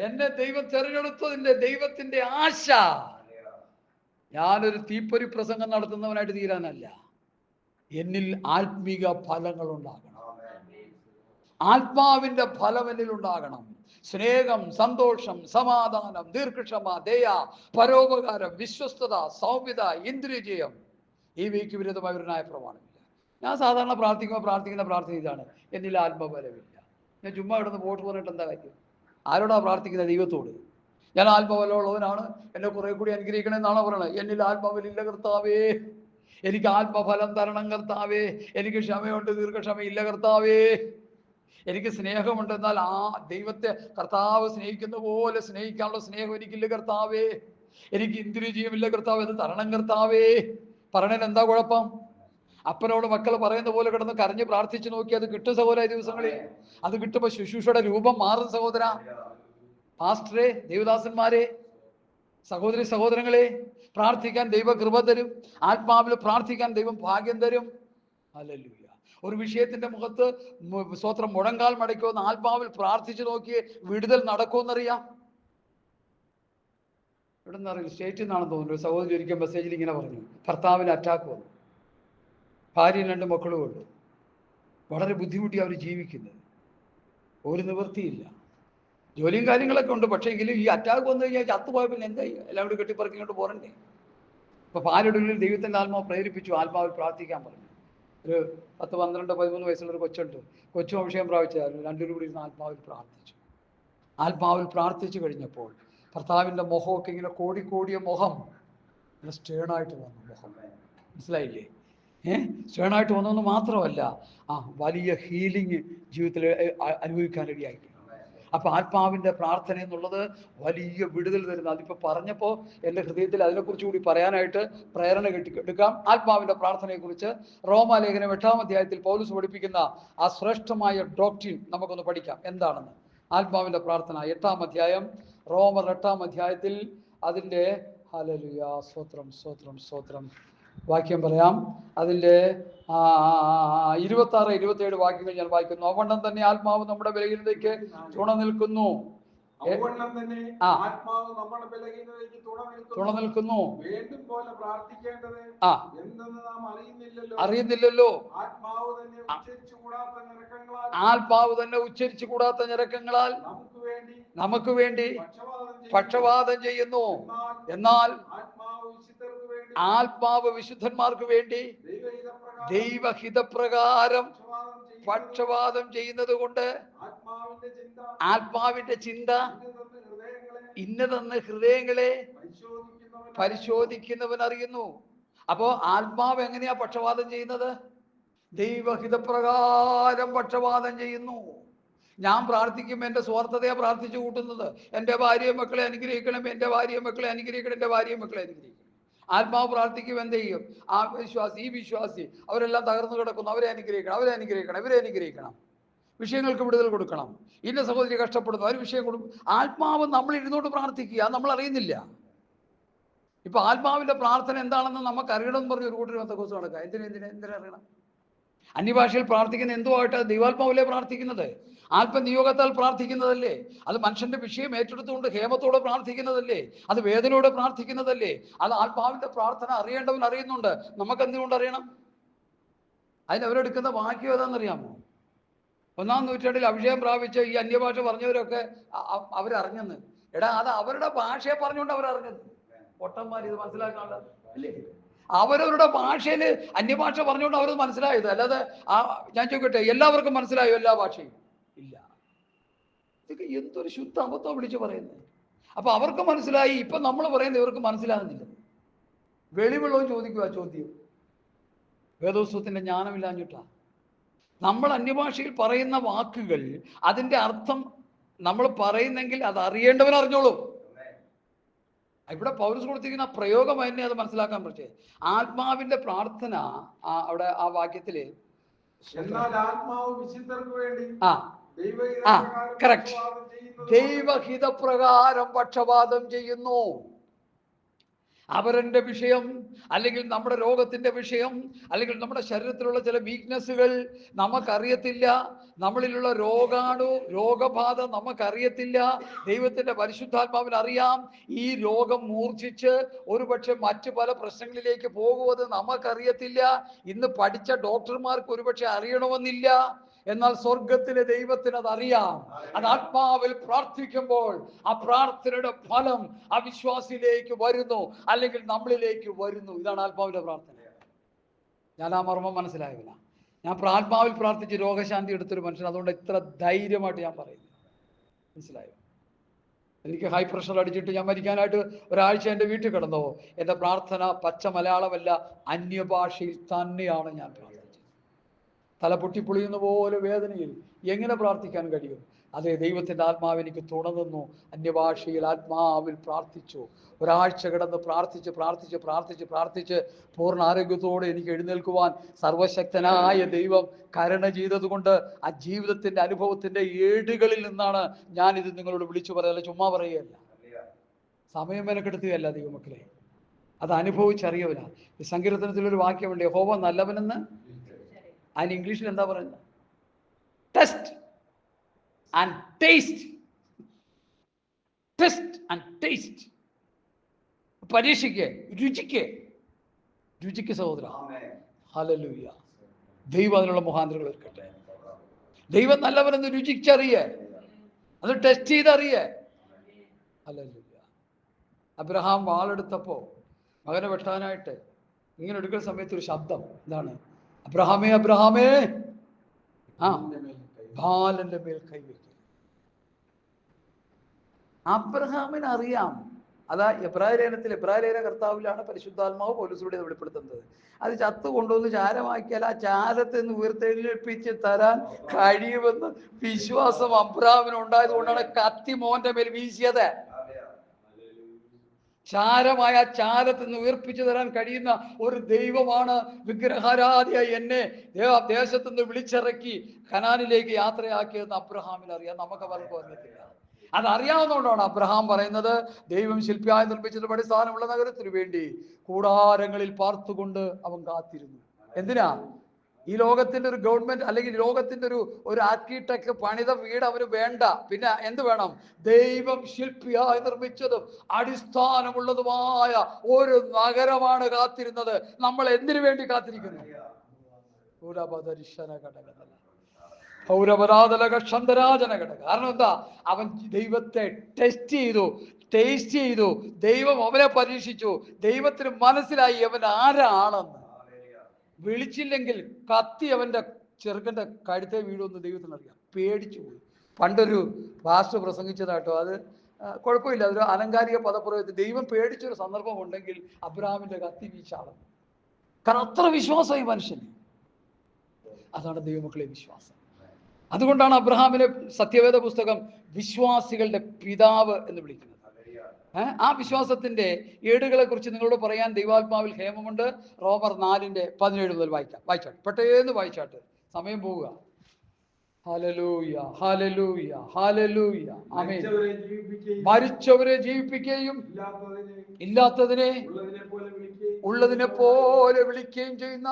എന്നെ ദൈവം തെരഞ്ഞെടുത്തതിന്റെ ദൈവത്തിന്റെ ആശ. ഞാനൊരു തീപ്പൊരി പ്രസംഗം നടത്തുന്നവനായിട്ട് തീരാനല്ല, എന്നിൽ ആത്മീക ഫലങ്ങൾ ഉണ്ടാകണം. ആത്മാവിന്റെ ഫലം എന്നിൽ ഉണ്ടാകണം. സ്നേഹം, സന്തോഷം, സമാധാനം, ദീർഘക്ഷമ, ദയ, പരോപകാരം, വിശ്വസ്തത, സൗമ്യത, ഇന്ദ്രിയജയം. ഈ വീക്ക് വിരുദ്ധമായ ഒരു ന്യായപ്രമാണമില്ല. ഞാൻ സാധാരണ പ്രാർത്ഥിക്കുന്ന പ്രാർത്ഥന ഇതാണ്: എന്നിൽ ആത്മബലമില്ല. ഞാൻ ചുമ്മാ കിടന്ന് പോട്ട് പറഞ്ഞിട്ട് എന്താ കാര്യം? ആരോടാ പ്രാർത്ഥിക്കുന്നത്? ദൈവത്തോട്. ഞാൻ ആത്മബലമുള്ളവനാണ്, എന്നെ കുറെ കൂടി അനുഗ്രഹിക്കണമെന്നാണ് പറയുന്നത്. എന്നിൽ ആത്മബലമില്ല കർത്താവേ, എനിക്ക് ആത്മഫലം തരണം കർത്താവേ. എനിക്ക് ക്ഷമയുണ്ട്, ദീർഘക്ഷമയില്ല കർത്താവേ. എനിക്ക് സ്നേഹമുണ്ട്, എന്നാൽ ആ ദൈവത്തെ കർത്താവ് സ്നേഹിക്കുന്ന പോലെ സ്നേഹിക്കാനുള്ള സ്നേഹം എനിക്കില്ല കർത്താവേ. എനിക്ക് ഇന്ദ്രിയജയമില്ല കർത്താവ്, എന്ന് തരണം കർത്താവേ. പറയണേന് എന്താ കുഴപ്പം? അപ്പനോട് മക്കൾ പറയുന്ന പോലെ കിടന്ന് കരഞ്ഞ് പ്രാർത്ഥിച്ചു നോക്കി, അത് കിട്ടും സഹോദര. ദിവസങ്ങളിൽ അത് കിട്ടുമ്പോൾ ശുശ്രൂഷയുടെ രൂപം മാറും സഹോദര. പാസ്റ്ററെ, ദേവദാസന്മാരെ, സഹോദരി സഹോദരങ്ങളെ, പ്രാർത്ഥിക്കാൻ ദൈവം കൃപ തരും. ആത്മാവിൽ പ്രാർത്ഥിക്കാൻ ദൈവം ഭാഗ്യം തരും. ഹല്ലേലൂയ. ഒരു വിഷയത്തിന്റെ മുഖത്ത് സ്തോത്രം മുഴങ്കാൽ മടക്കുമെന്ന് ആത്മാവിൽ പ്രാർത്ഥിച്ചു നോക്കിയേ വിടുതൽ നടക്കുമെന്നറിയാം. ഇവിടെ നിന്ന് അറിയില്ല, സ്റ്റേറ്റിൽ നിന്നാണെന്ന് തോന്നുന്നു. ഒരു സഹോദരി ഒരിക്കൽ മെസ്സേജിൽ ഇങ്ങനെ പറഞ്ഞു, ഭർത്താവിന് അറ്റാക്ക് വന്നു, ഭാര്യയും 2 മക്കളും ഉള്ളു, വളരെ ബുദ്ധിമുട്ടി അവർ ജീവിക്കുന്നത്, ഒരു നിവൃത്തിയില്ല, ജോലിയും കാര്യങ്ങളൊക്കെ ഉണ്ട്. പക്ഷേ എങ്കിലും ഈ അറ്റാക്ക് വന്നു കഴിഞ്ഞാൽ ചത്തുപോയ പിന്നെ എന്താ ചെയ്യുക? എല്ലാം കൂടി കെട്ടിപ്പറക്കിങ്ങോട്ട് പോരണ്ടേ? അപ്പൊ ഭാര്യയുടെ ഉള്ളിൽ ദൈവത്തിന്റെ ആത്മാവ് പ്രേരിപ്പിച്ചു, ആത്മാവിൽ പ്രാർത്ഥിക്കാൻ പറഞ്ഞു. ഒരു 10, 12, 13 വയസ്സുള്ളൊരു കൊച്ചുണ്ട്. കൊച്ചും അഭിഷേകം പ്രാപിച്ചായിരുന്നു. 2 പേരും കൂടി ഇരുന്ന് ആത്മാവിൽ പ്രാർത്ഥിച്ചു. ആത്മാവിൽ പ്രാർത്ഥിച്ചു കഴിഞ്ഞപ്പോൾ ഭർത്താവിൻ്റെ മുഖമൊക്കെ ഇങ്ങനെ കോടിയ മുഖം ഇങ്ങനെ സ്റ്റേണായിട്ട് വന്നു. മുഖം മനസ്സിലായില്ലേ? സ്റ്റേണായിട്ട് വന്നെന്ന് മാത്രമല്ല, വലിയ ഹീലിംഗ് ജീവിതത്തിൽ അനുഭവിക്കാനിടയായി. അപ്പൊ ആത്മാവിന്റെ പ്രാർത്ഥന എന്നുള്ളത് വലിയ വിടുതൽ തരുന്നത്. അതിപ്പോ പറഞ്ഞപ്പോൾ എൻ്റെ ഹൃദയത്തിൽ അതിനെക്കുറിച്ച് കൂടി പറയാനായിട്ട് പ്രേരണ എടുക്കാം. ആത്മാവിന്റെ പ്രാർത്ഥനയെക്കുറിച്ച് റോമാലേഖനം 8-ാം അധ്യായത്തിൽ പൗലോസ് പഠിപ്പിക്കുന്ന ആ ശ്രേഷ്ഠമായ ഡോക്ട്രിൻ നമുക്കൊന്ന് പഠിക്കാം. എന്താണെന്ന് ആത്മാവിന്റെ പ്രാർത്ഥന? 8-ാം അധ്യായം, റോമർ 8-ാം അധ്യായത്തിൽ അതിൻ്റെ ഹല്ലേലൂയ, സ്തോത്രം സ്തോത്രം സ്തോത്രം, വാക്യം പറയാം. അതിൻ്റെ 26, 27 വാക്യങ്ങൾ ഞാൻ വായിക്കുന്നു. അവണ്ണം തന്നെ ആത്മാവ് നമ്മുടെ ബലഹീനതയ്ക്ക് തുണ നിൽക്കുന്നു. അറിയുന്നില്ലല്ലോ. ആത്മാവ് തന്നെ ഉച്ചരിച്ചു കൂടാത്ത ഞരക്കങ്ങളാൽ നമുക്ക് വേണ്ടി പക്ഷപാതം ചെയ്യുന്നു. എന്നാൽ ആത്മാവ് വിശുദ്ധന്മാർക്ക് വേണ്ടി ദൈവഹിതപ്രകാരം പക്ഷപാതം ചെയ്യുന്നത് കൊണ്ട് ആത്മാവിന്റെ ചിന്ത ഇന്നതെന്ന് ഹൃദയങ്ങളെ പരിശോധിക്കുന്നവൻ അറിയുന്നു. അപ്പോ ആത്മാവ് എങ്ങനെയാ പക്ഷപാതം ചെയ്യുന്നത്? ദൈവഹിതപ്രകാരം പക്ഷപാതം ചെയ്യുന്നു. ഞാൻ പ്രാർത്ഥിക്കുമ്പോൾ എൻ്റെ സ്വാർത്ഥതയെ പ്രാർത്ഥിച്ചു കൂട്ടുന്നത്. എൻ്റെ ഭാര്യയും മക്കളെ അനുഗ്രഹിക്കണം, എൻ്റെ ഭാര്യയും മക്കളെ അനുഗ്രഹിക്കണം, എൻ്റെ ഭാര്യയും മക്കളെ അനുഗ്രഹിക്കണം. ആത്മാവ് പ്രാർത്ഥിക്കും, എന്ത് ചെയ്യും? ആ വിശ്വാസി, ഈ വിശ്വാസി, അവരെല്ലാം തകർന്നു കിടക്കുന്നു, അവരെ അനുഗ്രഹിക്കണം, അവരെ അനുഗ്രഹിക്കണം, ഇവരെ അനുഗ്രഹിക്കണം, വിഷയങ്ങൾക്ക് വിടുതൽ കൊടുക്കണം. ഇന്ന സഹോദരി കഷ്ടപ്പെടുന്നു, അവർ വിഷയം കൊടുക്കും. ആത്മാവ് നമ്മൾ ഇരുന്നോട്ട് പ്രാർത്ഥിക്കുക, നമ്മൾ അറിയുന്നില്ല. ഇപ്പൊ ആത്മാവിന്റെ പ്രാർത്ഥന എന്താണെന്ന് നമുക്ക് അറിയണം എന്ന് പറഞ്ഞ് ഒരു കൂട്ടർ ബന്ധക്കോസ് നടക്കുക. എന്തിനറിയണം? അന്യഭാഷയിൽ പ്രാർത്ഥിക്കുന്ന എന്തുമായിട്ട്? ദൈവാത്മാവിലെ പ്രാർത്ഥിക്കുന്നത്, ആത്മനിയോഗത്താൽ പ്രാർത്ഥിക്കുന്നതല്ലേ? അത് മനുഷ്യന്റെ വിഷയം ഏറ്റെടുത്തുകൊണ്ട് ഹേമത്തോടെ പ്രാർത്ഥിക്കുന്നതല്ലേ? അത് വേദനയോടെ പ്രാർത്ഥിക്കുന്നതല്ലേ? അത് ആത്മാവിന്റെ പ്രാർത്ഥന അറിയേണ്ടവൻ അറിയുന്നുണ്ട്. നമുക്ക് എന്തുകൊണ്ട് അറിയണം? അതിനവരെടുക്കുന്ന വാക്യം ഏതാണെന്നറിയാമോ? 1-ാം നൂറ്റാണ്ടിൽ അഭിഷേകം പ്രാപിച്ച് ഈ അന്യഭാഷ പറഞ്ഞവരൊക്കെ അവരറിഞ്ഞെന്ന്. എടാ, അത് അവരുടെ ഭാഷയെ പറഞ്ഞുകൊണ്ട് അവരറിഞ്ഞത്. പൊട്ടന്മാർ ഇത് മനസ്സിലാക്കാനുള്ള അല്ലേ? അവരവരുടെ ഭാഷയിൽ അന്യഭാഷ പറഞ്ഞുകൊണ്ട് അവരത് മനസ്സിലായത്. അല്ലാതെ ഞാൻ ചോദിക്കട്ടെ, എല്ലാവർക്കും മനസ്സിലായോ എല്ലാ ഭാഷയും? ഇല്ല. ഇതൊക്കെ എന്തൊരു ശുദ്ധ അബദ്ധം വിളിച്ചു പറയുന്നത്. അപ്പൊ അവർക്ക് മനസ്സിലായി. ഇപ്പൊ നമ്മൾ പറയുന്നത് ഇവർക്ക് മനസ്സിലാകുന്നില്ല. വെളിവുള്ളവൻ ചോദിക്കുക ചോദ്യം. വേദോത്സവത്തിന്റെ ജ്ഞാനമില്ലാഞ്ഞിട്ടാ. നമ്മൾ അന്യഭാഷയിൽ പറയുന്ന വാക്കുകൾ, അതിന്റെ അർത്ഥം നമ്മൾ പറയുന്നെങ്കിൽ അത് അറിയേണ്ടവൻ അറിഞ്ഞോളൂ. ഇവിടെ പൗലോസ് കൊടുത്തിരിക്കുന്ന പ്രയോഗം തന്നെ അത് മനസ്സിലാക്കാൻ പറ്റേ. ആത്മാവിന്റെ പ്രാർത്ഥന അവിടെ ആ വാക്യത്തില് കറക്റ്റ്, ദൈവഹിതപ്രകാരം പക്ഷപാതം ചെയ്യുന്നു. അവരൻ്റെ വിഷയം, അല്ലെങ്കിൽ നമ്മുടെ രോഗത്തിന്റെ വിഷയം, അല്ലെങ്കിൽ നമ്മുടെ ശരീരത്തിലുള്ള ചില വീക്ക്നെസ്സുകൾ നമുക്കറിയത്തില്ല. നമ്മളിലുള്ള രോഗബാധ നമുക്കറിയത്തില്ല. ദൈവത്തിന്റെ പരിശുദ്ധാത്മാവിന് അറിയാം. ഈ രോഗം മൂർച്ഛിച്ച് ഒരുപക്ഷെ മറ്റു പല പ്രശ്നങ്ങളിലേക്ക് പോകുന്നത് നമുക്കറിയത്തില്ല. ഇന്ന് പഠിച്ച ഡോക്ടർമാർക്ക് ഒരുപക്ഷെ അറിയണമെന്നില്ല. എന്നാൽ സ്വർഗത്തിലെ ദൈവത്തിന് അതറിയാം. അത് ആത്മാവിൽ പ്രാർത്ഥിക്കുമ്പോൾ ആ പ്രാർത്ഥനയുടെ ഫലം ആ വിശ്വാസിയിലേക്ക് വരുന്നു, അല്ലെങ്കിൽ നമ്മളിലേക്ക് വരുന്നു. ഇതാണ് ആത്മാവിന്റെ പ്രാർത്ഥന. ഞാൻ ആ മർമ്മം മനസ്സിലായില്ല. ഞാൻ ആത്മാവിൽ പ്രാർത്ഥിച്ച് രോഗശാന്തി എടുത്തൊരു മനുഷ്യൻ. അതുകൊണ്ട് ഇത്ര ധൈര്യമായിട്ട് ഞാൻ പറയുന്നു. മനസ്സിലായോ? എനിക്ക് ഹൈ പ്രഷർ അടിച്ചിട്ട് ഞാൻ മരിക്കാനായിട്ട് ഒരാഴ്ച എൻ്റെ വീട്ടിൽ കിടന്നോ, എൻ്റെ പ്രാർത്ഥന പച്ച മലയാളമല്ല, അന്യഭാഷയിൽ തന്നെയാണ് ഞാൻ പ്രാർത്ഥിച്ചത്. തല പൊട്ടിപ്പൊളിയുന്ന പോലെ വേദനയിൽ എങ്ങനെ പ്രാർത്ഥിക്കാൻ കഴിയും? അതെ, ദൈവത്തിൻ്റെ ആത്മാവ് എനിക്ക് തുണന്നു. അന്യഭാഷയിൽ ആത്മാവിൽ പ്രാർത്ഥിച്ചു. ഒരാഴ്ച കിടന്ന് പ്രാർത്ഥിച്ച് പൂർണ്ണ ആരോഗ്യത്തോടെ എനിക്ക് എഴുന്നേൽക്കുവാൻ സർവശക്തനായ ദൈവം കരുണ ചെയ്തതുകൊണ്ട് ആ ജീവിതത്തിൻ്റെ അനുഭവത്തിൻ്റെ ഏടുകളിൽ നിന്നാണ് ഞാനിത് നിങ്ങളോട് വിളിച്ചു പറയുന്നത്. ചുമ്മാ പറയുകയല്ല, സമയം മെനക്കെടുത്തുകയല്ല ദൈവമക്കളെ, അത് അനുഭവിച്ചറിയവനാ. ഈ സങ്കീർത്തനത്തിലൊരു വാക്യമുണ്ട്, യഹോവ നല്ലവനെന്ന്. അതിന് ഇംഗ്ലീഷിൽ എന്താ പറയുന്നത്? Test and taste. Test and taste. പരീക്ഷിക്ക്, രുചിക്ക് സഹോദര. ഹല്ലേലൂയ. ദൈവം അതിനുള്ള മുഖാന്തരങ്ങൾ ഒരുക്കട്ടെ. ദൈവം നല്ലവനെന്ന് രുചിച്ചറിയേ, അത് ടെസ്റ്റ് ചെയ്തറിയേ. ഹല്ലേലൂയ. അബ്രഹാം വാളെടുത്തപ്പോൾ മകനെ വെട്ടാനായിട്ട് ഇങ്ങനെ എടുക്കുന്ന സമയത്ത് ഒരു ശബ്ദം എന്താണ്? അബ്രഹാമേ, അബ്രഹാമേ, ബാലന്റെ മേൽ കൈവയ്ക്കും. അബ്രഹാമിന് അറിയാം. അതാ എബ്രായ ലേഖന കർത്താവിലാണ് പരിശുദ്ധാത്മാവ് പൗലോസിലൂടെ വെളിപ്പെടുത്തുന്നത്. അത് ചത്തു കൊണ്ടുവന്ന് ചാരമാക്കിയാൽ ആ ചാരത്തെ നിന്ന് ഉയർത്തെഴുന്നേൽപ്പിച്ച് തരാൻ കഴിയുമെന്ന് വിശ്വാസം അബ്രഹാമിന് ഉണ്ടായത് കൊണ്ടാണ് കത്തി മോന്റെ മേൽ വീശിയത്. ചാരമായ ചാരത്തിൽ നിന്ന് ഉയർപ്പിച്ചു തരാൻ കഴിയുന്ന ഒരു ദൈവമാണ് വിഗ്രഹാരാധിയായി എന്നെ ദേശത്തു നിന്ന് വിളിച്ചിറക്കി കനാനിലേക്ക് യാത്രയാക്കിയതെന്ന് അബ്രഹാമിന് അറിയാം. നമുക്ക് പലർക്കും അറിയത്തില്ല. അതറിയാവുന്നതുകൊണ്ടാണ് അബ്രഹാം പറയുന്നത്, ദൈവം ശില്പിയായി നിർമ്മിച്ചിട്ട് പടിസ്ഥാനമുള്ള നഗരത്തിനു വേണ്ടി കൂടാരങ്ങളിൽ പാർത്തുകൊണ്ട് അവൻ കാത്തിരുന്നു. എന്തിനാ? ഈ ലോകത്തിന്റെ ഒരു ഗവൺമെന്റ് അല്ലെങ്കിൽ ലോകത്തിന്റെ ഒരു ആർക്കിടെക്ട് പണിത വീട് അവന് വേണ്ട. പിന്നെ എന്ത് വേണം? ദൈവം ശില്പിയായി നിർമ്മിച്ചതും അടിസ്ഥാനമുള്ളതുമായ ഒരു നഗരമാണ് കാത്തിരുന്നത്. നമ്മൾ എന്തിനു വേണ്ടി കാത്തിരിക്കുന്നു? കാരണം എന്താ? അവൻ ദൈവത്തെ ടേസ്റ്റ് ചെയ്തു. ദൈവം അവനെ പരീക്ഷിച്ചു. ദൈവത്തിന് മനസ്സിലായി അവൻ ആരാണെന്ന്. വിളിച്ചില്ലെങ്കിൽ കത്തി അവന്റെ ചെറുക്കന്റെ കഴുത്തെ വീഴുമെന്ന് ദൈവത്തിന് അറിയാം. പേടിച്ചു പോയി. പണ്ടൊരു പാസ്റ്റർ പ്രസംഗിച്ചതാട്ടോ, അത് കുഴപ്പമില്ല, അതൊരു അലങ്കാരിക പദപ്രയോഗത്തിൽ ദൈവം പേടിച്ചൊരു സന്ദർഭം ഉണ്ടെങ്കിൽ അബ്രഹാമിന്റെ കത്തി വീശാളും. കാരണം അത്ര വിശ്വാസമായി മനുഷ്യന്. അതാണ് ദൈവമക്കളെ വിശ്വാസം. അതുകൊണ്ടാണ് അബ്രഹാമിനെ സത്യവേദ പുസ്തകം വിശ്വാസികളുടെ പിതാവ് എന്ന് വിളിക്കുന്നത്. ആ വിശ്വാസത്തിന്റെ ഏടുകളെ കുറിച്ച് നിങ്ങളോട് പറയാൻ ദൈവാത്മാവിൽ ഹേമമുണ്ട്. റോമർ 4:17 മുതൽ വായിച്ചാട്ട് പെട്ടെന്ന് വായിച്ചാട്ട്, സമയം പോവുക. Hallelujah, hallelujah, hallelujah. ആമേൻ. മരിച്ചവരെ ജീവിപ്പിക്കുകയും ഇല്ലാത്തതിനെ ഉള്ളതിനെ പോലെ വിളിക്കുകയും ചെയ്യുന്ന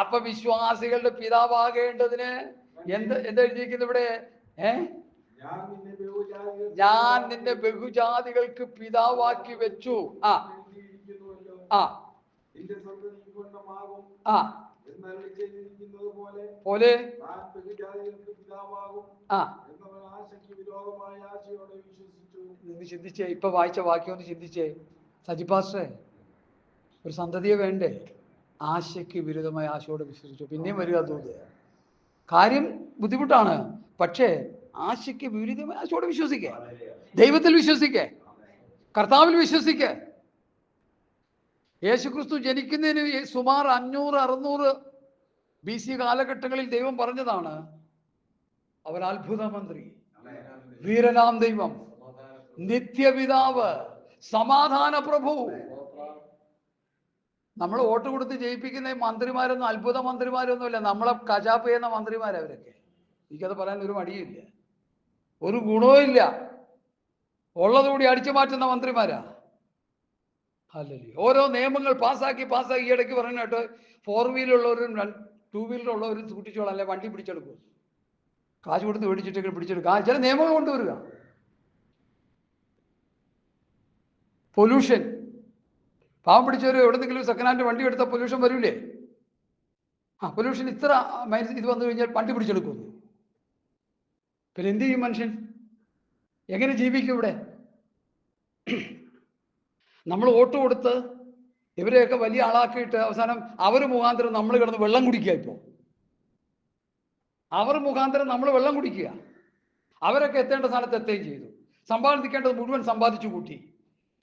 അപ്പൊ വിശ്വാസികളുടെ പിതാവാകേണ്ടതിന് എന്താ എഴുതിയിരിക്കുന്നത് ഇവിടെ? ഞാൻ നിന്നെ ബഹുജാതികൾക്ക് പിതാവാക്കി വെച്ചു. പോലെ ചിന്തിച്ചേ. ഇപ്പൊ വായിച്ച വാക്യം ഒന്ന് ചിന്തിച്ചേ. സജിപാസ്റ്റേ, ഒരു സന്തതിയെ വേണ്ടേ? ആശയ്ക്ക് വിരുദ്ധമായ ആശയോടെ വിശ്വസിച്ചു. പിന്നെയും വരിക ദൂത്. കാര്യം ബുദ്ധിമുട്ടാണ്, പക്ഷേ ആശയ്ക്ക് വിരുദ്ധമായ ആശയോടെ വിശ്വസിക്കേ. ദൈവത്തിൽ വിശ്വസിക്കേ, കർത്താവിൽ വിശ്വസിക്കേ. യേശുക്രിസ്തു ജനിക്കുന്നതിന് സുമാർ 500-600 BC കാലഘട്ടങ്ങളിൽ ദൈവം പറഞ്ഞതാണ്, അവൻ അത്ഭുത മന്ത്രി, വീരനാം ദൈവം, നിത്യപിതാവ്, സമാധാന പ്രഭു. നമ്മൾ വോട്ട് കൊടുത്ത് ജയിപ്പിക്കുന്ന മന്ത്രിമാരൊന്നും അത്ഭുത മന്ത്രിമാരൊന്നുമില്ല. നമ്മളെ കശാപ്പ് ചെയ്യുന്ന മന്ത്രിമാരവരൊക്കെ. എനിക്കത് പറയാൻ ഒരു മടിയില്ല, ഒരു ഗുണവും ഇല്ല. ഉള്ളതുകൂടി അടിച്ചു മാറ്റുന്ന മന്ത്രിമാരാ. അല്ലല്ലേ? ഓരോ നിയമങ്ങൾ പാസ്സാക്കി ഇടയ്ക്ക് പറയുന്ന കേട്ടോ, 4 വീലുള്ളവരും 2 വീലറുള്ളവരും സൂക്ഷിച്ചോളാം, അല്ലെ വണ്ടി പിടിച്ചെടുക്കും. കാശ് കൊടുത്ത് മേടിച്ചിട്ടൊക്കെ പിടിച്ചെടുക്കുക. ചില നിയമങ്ങൾ കൊണ്ടുവരിക. പൊല്യൂഷൻ, പാവം പിടിച്ചവര് എവിടെന്നെങ്കിലും സെക്കൻഡ് ഹാൻഡ് വണ്ടി എടുത്താൽ പൊല്യൂഷൻ വരൂലേ? പൊല്യൂഷൻ ഇത്ര ഇത് വന്നു കഴിഞ്ഞാൽ വണ്ടി പിടിച്ചെടുക്കുന്നു. പിന്നെ എന്ത് ചെയ്യും മനുഷ്യൻ? എങ്ങനെ ജീവിക്കും ഇവിടെ? നമ്മൾ വോട്ട് കൊടുത്ത് ഇവരെയൊക്കെ വലിയ ആളാക്കിയിട്ട് അവസാനം അവർ മുഖാന്തരം നമ്മൾ കിടന്ന് വെള്ളം കുടിക്കുക. ഇപ്പോൾ അവർ മുഖാന്തരം നമ്മൾ വെള്ളം കുടിക്കുക. അവരൊക്കെ എത്തേണ്ട സ്ഥാനത്ത് എത്തുകയും ചെയ്തു. സമ്പാദിക്കേണ്ടത് മുഴുവൻ സമ്പാദിച്ചു കൂട്ടി.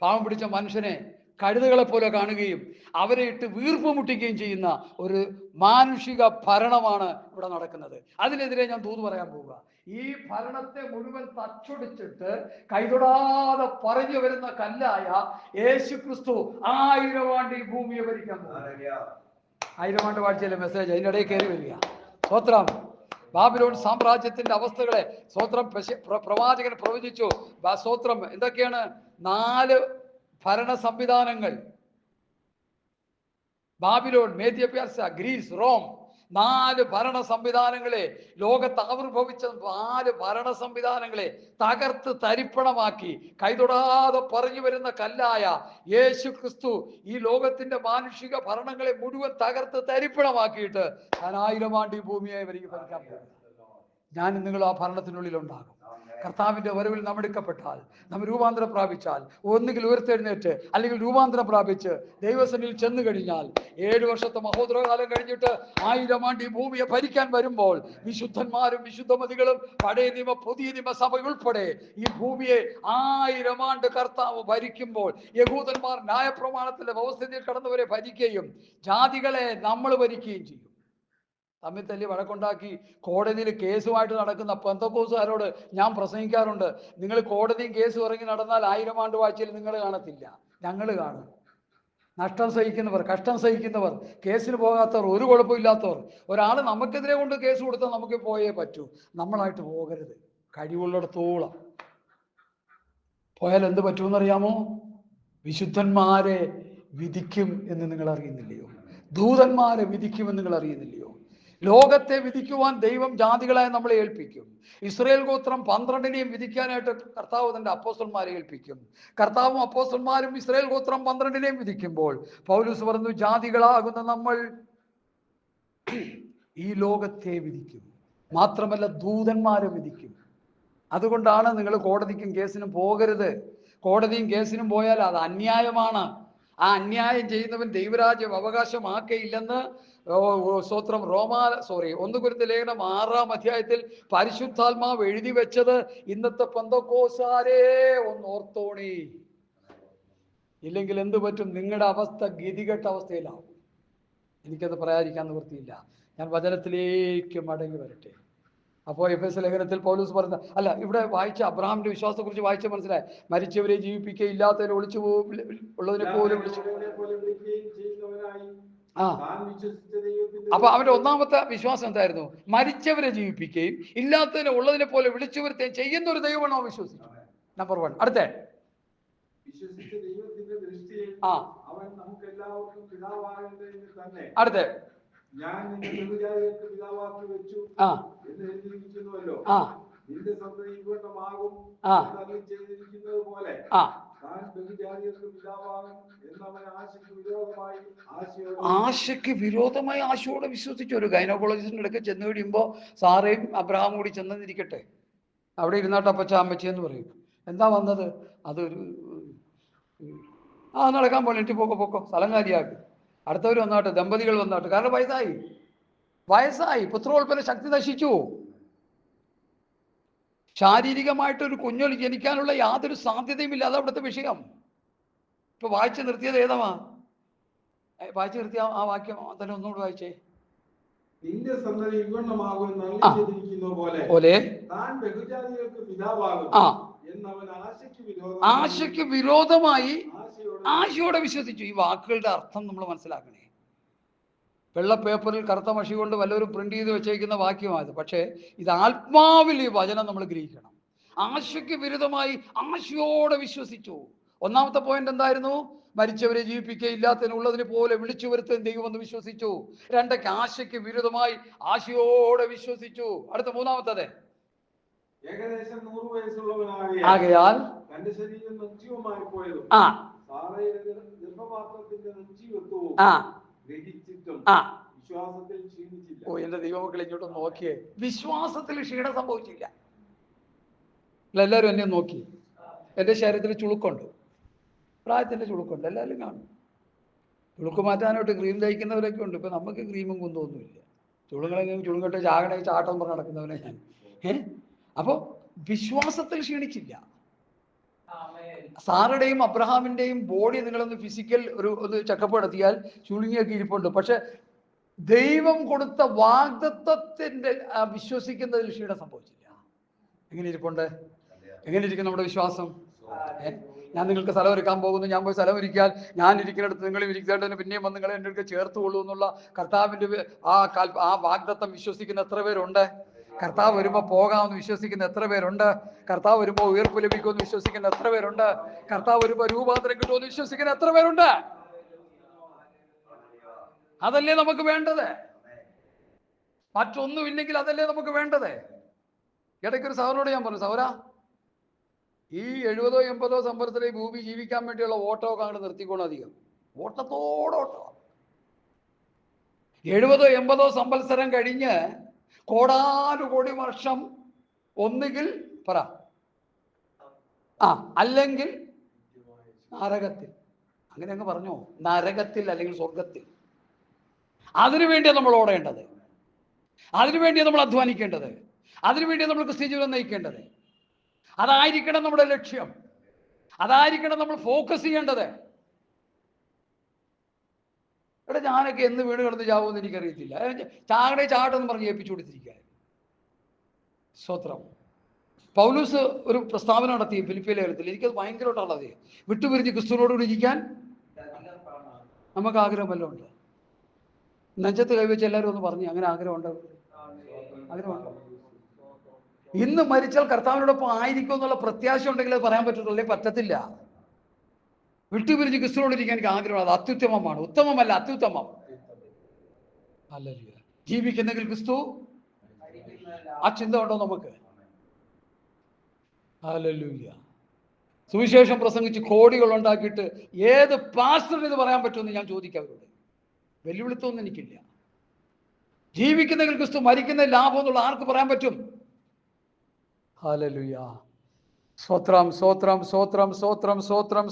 പാവം പിടിച്ച മനുഷ്യനെ കഴുതകളെ പോലെ കാണുകയും അവരെ ഇട്ട് വീർപ്പ് മുട്ടിക്കുകയും ചെയ്യുന്ന ഒരു മാനുഷിക ഭരണമാണ് ഇവിടെ നടക്കുന്നത്. അതിനെതിരെ ഞാൻ തൂത് പറയാൻ പോവുക. ഈ ഭരണത്തെ മുഴുവൻ തച്ചൊടിച്ചിട്ട് കൈതൊടാതെ പറഞ്ഞു വരുന്ന കല്ലായ യേശുക്രിസ്തു 1000 ആണ്ട് ഈ ഭൂമിയെ ഭരിക്കാൻ പോകും. 1000 ആണ്ട് വാഴ്ചയിലെ മെസ്സേജ് അതിൻ്റെ ഇടയിൽ കയറി വരിക. സ്തോത്രം. ബാബിലോൺ സാമ്രാജ്യത്തിന്റെ അവസ്ഥകളെ സ്തോത്രം പ്രവാചകൻ പ്രവചിച്ചു. സ്തോത്രം എന്തൊക്കെയാണ്? 4 ഭരണ സംവിധാനങ്ങൾ. ബാബിലോൺ, മേദ്യ പെർഷ്യ, ഗ്രീസ്, റോം, 4 ഭരണ സംവിധാനങ്ങളെ, ലോകത്ത് ആവിർഭവിച്ച 4 ഭരണ സംവിധാനങ്ങളെ തകർത്ത് തരിപ്പണമാക്കി കൈതൊടാതെ പറഞ്ഞു വരുന്ന കല്ലായ യേശു ക്രിസ്തു ഈ ലോകത്തിന്റെ മാനുഷിക ഭരണങ്ങളെ മുഴുവൻ തകർത്ത് തരിപ്പണമാക്കിയിട്ട് ഞാൻ 1000 ആണ്ട് ഈ ഭൂമിയെ വരിക ഭരിക്കാൻ പോകുന്നു. ഞാനും നിങ്ങൾ ആ ഭരണത്തിനുള്ളിൽ ഉണ്ടാകും. കർത്താവിന്റെ വരവിൽ നാം എടുക്കപ്പെട്ടാൽ, നാം രൂപാന്തരം പ്രാപിച്ചാൽ, ഒന്നുകിൽ ഉയർത്തെഴുന്നേറ്റ് അല്ലെങ്കിൽ രൂപാന്തരം പ്രാപിച്ച് ദൈവസന്നിധിയിൽ ചെന്ന് കഴിഞ്ഞാൽ 7 വർഷത്തെ മഹോദരകാലം കഴിഞ്ഞിട്ട് 1000 ആണ്ട് ഈ ഭൂമിയെ ഭരിക്കാൻ വരുമ്പോൾ വിശുദ്ധന്മാരും വിശുദ്ധമതികളും പഴയ നിയമ പുതിയ നിയമസഭ ഉൾപ്പെടെ ഈ ഭൂമിയെ 1000 ആണ്ട് കർത്താവ് ഭരിക്കുമ്പോൾ യഹൂദന്മാർ ന്യായപ്രമാണത്തിന്റെ വ്യവസ്ഥയിൽ കടന്നവരെ ഭരിക്കുകയും ജാതികളെ നമ്മൾ ഭരിക്കുകയും ചെയ്യും. തമ്മിൽ തല്ലി വഴക്കുണ്ടാക്കി കോടതിയിൽ കേസുമായിട്ട് നടക്കുന്ന പെന്തക്കോസുകാരോട് ഞാൻ പ്രസംഗിക്കാറുണ്ട്. നിങ്ങൾ കോടതിയും കേസും ഇറങ്ങി നടന്നാൽ 1000 ആണ്ട് വാഴ്ചയിൽ നിങ്ങൾ കാണത്തില്ല, ഞങ്ങൾ കാണും. നഷ്ടം സഹിക്കുന്നവർ, കഷ്ടം സഹിക്കുന്നവർ, കേസിന് പോകാത്തവർ, ഒരു കുഴപ്പമില്ലാത്തവർ, ഒരാൾ നമുക്കെതിരെ കൊണ്ട് കേസ് കൊടുത്താൽ നമുക്ക് പോയേ പറ്റൂ. നമ്മളായിട്ട് പോകരുത്. കഴിവുള്ളിടത്തോളം പോയാൽ എന്ത് പറ്റുമെന്നറിയാമോ? വിശുദ്ധന്മാരെ വിധിക്കും എന്ന് നിങ്ങൾ അറിയുന്നില്ലയോ? ദൂതന്മാരെ വിധിക്കുമെന്ന് നിങ്ങൾ അറിയുന്നില്ലയോ? ലോകത്തെ വിധിക്കുവാൻ ദൈവം ജാതികളായി നമ്മളെ ഏൽപ്പിക്കും. ഇസ്രായേൽ ഗോത്രം 12നെയും വിധിക്കാനായിട്ട് കർത്താവ് തന്റെ അപ്പോസ്തലന്മാരെ ഏൽപ്പിക്കും. കർത്താവും അപ്പോസ്തലന്മാരും ഇസ്രായേൽ ഗോത്രം 12നെയും വിധിക്കുമ്പോൾ പൗലോസ് പറഞ്ഞു, ജാതികളാകുന്ന നമ്മൾ ഈ ലോകത്തെ വിധിക്കും, മാത്രമല്ല ദൂതന്മാരെ വിധിക്കും. അതുകൊണ്ടാണ് നിങ്ങൾ കോടതിക്കും കേസിനും പോകരുത്. കോടതിയും കേസിനും പോയാൽ അത് അന്യായമാണ്. ആ അന്യായം ചെയ്യുന്നവൻ ദൈവരാജ്യം അവകാശമാക്കയില്ലെന്ന് സ്തോത്രം 1 കൊരിന്ത്യർ ലേഖനം 6-ാം അധ്യായത്തിൽ പരിശുദ്ധാത്മാവ് എഴുതി വെച്ചത് ഇന്നത്തെ പെന്തക്കോസ്തുകാരെ ഒന്ന് ഓർത്തോണി. ഇല്ലെങ്കിൽ എന്ത് പറ്റും? നിങ്ങളുടെ അവസ്ഥ ഗതികെട്ട അവസ്ഥയിലാവും. എനിക്കത് പറയാതിരിക്കാൻ നിവൃത്തിയില്ല. ഞാൻ വചനത്തിലേക്ക് മടങ്ങി വരട്ടെ. അപ്പോൾ എഫേസ്യ ലേഖനത്തിൽ പൗലോസ് പറഞ്ഞ ഇവിടെ വായിച്ച അബ്രഹാമിന്റെ വിശ്വാസത്തെക്കുറിച്ച് വായിച്ച മനസ്സിലായി. മരിച്ചവരെ ജീവിപ്പിക്കുക, ഇല്ലാത്തവരെ ഒളിച്ചു ഉള്ളതിനെ പോലെ വിളിച്ചു. അപ്പൊ അവന്റെ ഒന്നാമത്തെ വിശ്വാസം എന്തായിരുന്നു? മരിച്ചവരെ ജീവിപ്പിക്കുകയും ഇല്ലാത്തതിനെ ഉള്ളതിനെ പോലെ വിളിച്ചു വരുത്തുകയും ചെയ്യുന്ന ഒരു ദൈവമാണ് അവൻ വിശ്വസിച്ചു. നമ്പർ 1. അടുത്ത അടുത്ത ആശയ്ക്ക് വിരോധമായി ആശയോടെ വിശ്വസിച്ചു. ഒരു ഗൈനക്കോളജിസ്റ്റിന്റെ അടുക്ക ചെന്ന് കഴിയുമ്പോ സാറേയും അബ്രഹാമും കൂടി ചെന്നിരിക്കട്ടെ, അവിടെ ഇരുന്നാട്ട് അപ്പച്ച അമ്മച്ചി എന്ന് പറയും. എന്താ വന്നത്? അതൊരു നടക്കാൻ പോലെ എനിക്ക് പൊക്കോ സ്ഥലം കാര്യമാക്കും. അടുത്തവർ വന്നാട്ടെ, ദമ്പതികൾ വന്നാട്ടെ. കാരണം വയസ്സായി, പുത്രോൽപ്പന്ന ശക്തി നശിച്ചു. ശാരീരികമായിട്ടൊരു കുഞ്ഞൊലി ജനിക്കാനുള്ള യാതൊരു സാധ്യതയും ഇല്ല. അത് അവിടുത്തെ വിഷയം. ഇപ്പൊ വായിച്ചു നിർത്തിയത് ഏതവാ? വായിച്ചു നിർത്തിയ ആ വാക്യം തന്നെ ഒന്നുകൂടി വായിച്ചേ. ആശയ്ക്ക് വിരോധമായി ആശയോടെ വിശ്വസിച്ചു. ഈ വാക്കുകളുടെ അർത്ഥം നമ്മൾ മനസ്സിലാക്കണേ. വെള്ള പേപ്പറിൽ കറുത്ത മഷി കൊണ്ട് വല്ലവരും പ്രിന്റ് ചെയ്ത് വെച്ചേക്കുന്ന വാക്യമായത്. പക്ഷേ ഇത് ആത്മാവിൽ ഈ വചനം നമ്മൾ ഗ്രഹിക്കണം. ആശയ്ക്ക് വിരുദ്ധമായി ആശയോടെ വിശ്വസിച്ചു. ഒന്നാമത്തെ പോയിന്റ് എന്തായിരുന്നു? മരിച്ചവരെ ജീവിപ്പിക്കുക, ഇല്ലാത്തതിനുള്ളതിനെ പോലെ വിളിച്ചു വരുത്താൻ ദൈവം എന്ന് വിശ്വസിച്ചു. 2 ആശയ്ക്ക് വിരുദ്ധമായി ആശയോടെ വിശ്വസിച്ചു. അടുത്ത 3-ാമത്തത് ഏകദേശം 100 വയസ്സുള്ളവനായ ആകയാൽ തന്റെ ശരീരം നിർജീവമായി പോയതും ഗർഭപാത്രത്തിന്റെ നിർജീവത്വവും ഗ്രഹിച്ചിട്ടും വിശ്വാസത്തിൽ ക്ഷീണിച്ചില്ല. എന്റെ ദൈവമക്കളെ ഇങ്ങോട്ട് നോക്കിയേ, വിശ്വാസത്തിൽ ക്ഷീണം സംഭവിച്ചില്ല. എല്ലാവരും എന്നെ നോക്കി. എന്റെ ശരീരത്തിൽ ചുളുക്കുണ്ട്, പ്രായത്തിന്റെ ചുളുക്കുണ്ട്, എല്ലാവരും കാണും. ചുളുക്ക് മാറ്റാനായിട്ട് ക്രീം തയ്ക്കുന്നവരൊക്കെ ഉണ്ട്. ഇപ്പൊ നമുക്ക് ക്രീമും കുന്തമൊന്നുമില്ല. ചുളുങ്ങട്ടെ ചാകണേ ചാട്ടം പറഞ്ഞ് നടക്കുന്നവനെ ഞാൻ. അപ്പോ വിശ്വാസത്തിൽ ക്ഷീണിച്ചില്ല. സാറുടെയും അബ്രഹാമിന്റെയും ബോഡി നിങ്ങളൊന്ന് ഫിസിക്കൽ ഒന്ന് ചെക്കപ്പ് നടത്തിയാൽ ചുളുങ്ങിയൊക്കെ ഇരിപ്പുണ്ട്. പക്ഷെ ദൈവം കൊടുത്ത വാഗ്ദത്തത്തിന്റെ വിശ്വസിക്കുന്നതിൽ ക്ഷീണം സംഭവിച്ചില്ല. എങ്ങനെ ഇരിപ്പുണ്ട്? എങ്ങനെ ഇരിക്കും നമ്മുടെ വിശ്വാസം? ഞാൻ നിങ്ങൾക്ക് സ്ഥലം ഒരുക്കാൻ പോകുന്നു, ഞാൻ പോയി സ്ഥലം ഒരുക്കിയാൽ ഞാൻ ഇരിക്കുന്നിടത്ത് നിങ്ങളും ഇരിക്കേണ്ടതിന് പിന്നെയും വന്ന് നിങ്ങൾ എൻ്റെ അടുത്ത് ചേർത്ത് കൊള്ളൂ എന്നുള്ള കർത്താവിന്റെ ആ വാഗ്ദത്തം വിശ്വസിക്കുന്ന എത്ര പേരുണ്ട്? കർത്താവ് വരുമ്പോൾ പോകാമെന്ന് വിശ്വസിക്കുന്ന എത്ര പേരുണ്ട്? കർത്താവ് വരുമ്പോൾ ഉയർപ്പ് ലഭിക്കുമെന്ന് വിശ്വസിക്കുന്ന എത്ര പേരുണ്ട്? കർത്താവ് വരുമ്പോൾ രൂപാന്തരം കിട്ടുമെന്ന് വിശ്വസിക്കുന്ന എത്ര പേരുണ്ട്? അതല്ലേ നമുക്ക് വേണ്ടത്. മറ്റൊന്നുമില്ലെങ്കിൽ അതല്ലേ നമുക്ക് വേണ്ടത്. ഇടയ്ക്കൊരു സഹോദരനോട് ഞാൻ പറഞ്ഞു, സഹോദരാ, ഈ 70 80 സംവത്സരം ഈ ഭൂമി ജീവിക്കാൻ വേണ്ടിയുള്ള ഓട്ടമൊക്കെ അങ്ങോട്ട് നിർത്തിക്കോണം. അധികം ഓട്ടത്തോടോട്ടോ. 70 80 സംവത്സരം കഴിഞ്ഞ് കോടാനുകോടി വർഷം ഒന്നുകിൽ പറ അല്ലെങ്കിൽ നരകത്തിൽ. അങ്ങനെ അങ്ങ് പറഞ്ഞോ, നരകത്തിൽ അല്ലെങ്കിൽ സ്വർഗത്തിൽ. അതിനുവേണ്ടിയാണ് നമ്മൾ ഓടേണ്ടത്, അതിനുവേണ്ടിയാണ് നമ്മൾ അധ്വാനിക്കേണ്ടത്, അതിനുവേണ്ടിയാണ് നമ്മൾ ക്രിസ്ത്യ ജീവിതം നയിക്കേണ്ടത്. അതായിരിക്കണം നമ്മുടെ ലക്ഷ്യം, അതായിരിക്കണം നമ്മൾ ഫോക്കസ് ചെയ്യേണ്ടത്. ഇവിടെ ഞാനൊക്കെ എന്ന് വീണ് കിടന്ന് ചാവുമെന്ന് എനിക്കറിയത്തില്ല. ചാകടെ ചാട്ടെന്ന് പറഞ്ഞ് ഏൽപ്പിച്ചു കൊടുത്തിരിക്കുക. സ്തോത്രം. പൗലൂസ് ഒരു പ്രസ്താവന നടത്തി ഫിലിപ്പിയ ലേഖനത്തിൽ. എനിക്കത് ഭയങ്കരമായിട്ടുള്ളത്. വിട്ടുപിരിഞ്ഞ് ക്രിസ്തുവിനോടുകൂടി ഇരിക്കാൻ നമുക്ക് ആഗ്രഹം വല്ലതും ഉണ്ട്? നെഞ്ചത്ത് കൈവച്ച് എല്ലാവരും ഒന്ന് പറഞ്ഞു, അങ്ങനെ ആഗ്രഹമുണ്ടോ? ആഗ്രഹമുണ്ടോ? ഇന്ന് മരിച്ചാൽ കർത്താവിനോടൊപ്പം ആയിരിക്കും എന്നുള്ള പ്രത്യാശ ഉണ്ടെങ്കിൽ അത് പറയാൻ പറ്റത്തുള്ളൂ, പറ്റത്തില്ല. വിട്ടുപിരിഞ്ഞ് ക്രിസ്തുവിനോടിരിക്കാൻ എനിക്ക് ആഗ്രഹം. അത് അത്യുത്തമമാണ്, ഉത്തമമല്ല, അത്യുത്തമം. ഹല്ലേലൂയ. ജീവിക്കുന്നെങ്കിൽ ക്രിസ്തു, ആ ചിന്ത ഉണ്ടോ നമുക്ക്? ഹല്ലേലൂയ. സുവിശേഷം പ്രസംഗിച്ച് കോടികൾ ഉണ്ടാക്കിയിട്ട് ഏത് പാസ്റ്ററിന് ഇത് പറയാൻ പറ്റുമെന്ന് ഞാൻ ചോദിക്കാം അവരോട്. വെല്ലുവിളിത്തൊന്നും എനിക്കില്ല. ജീവിക്കുന്നെങ്കിൽ ക്രിസ്തു, മരിക്കുന്ന ലാഭം എന്നുള്ള ആർക്ക് പറയാൻ പറ്റും? ഹല്ലേലൂയ. സ്തോത്രം, സ്തോത്രം, സ്തോത്രം, സ്തോത്രം, സ്തോത്രം.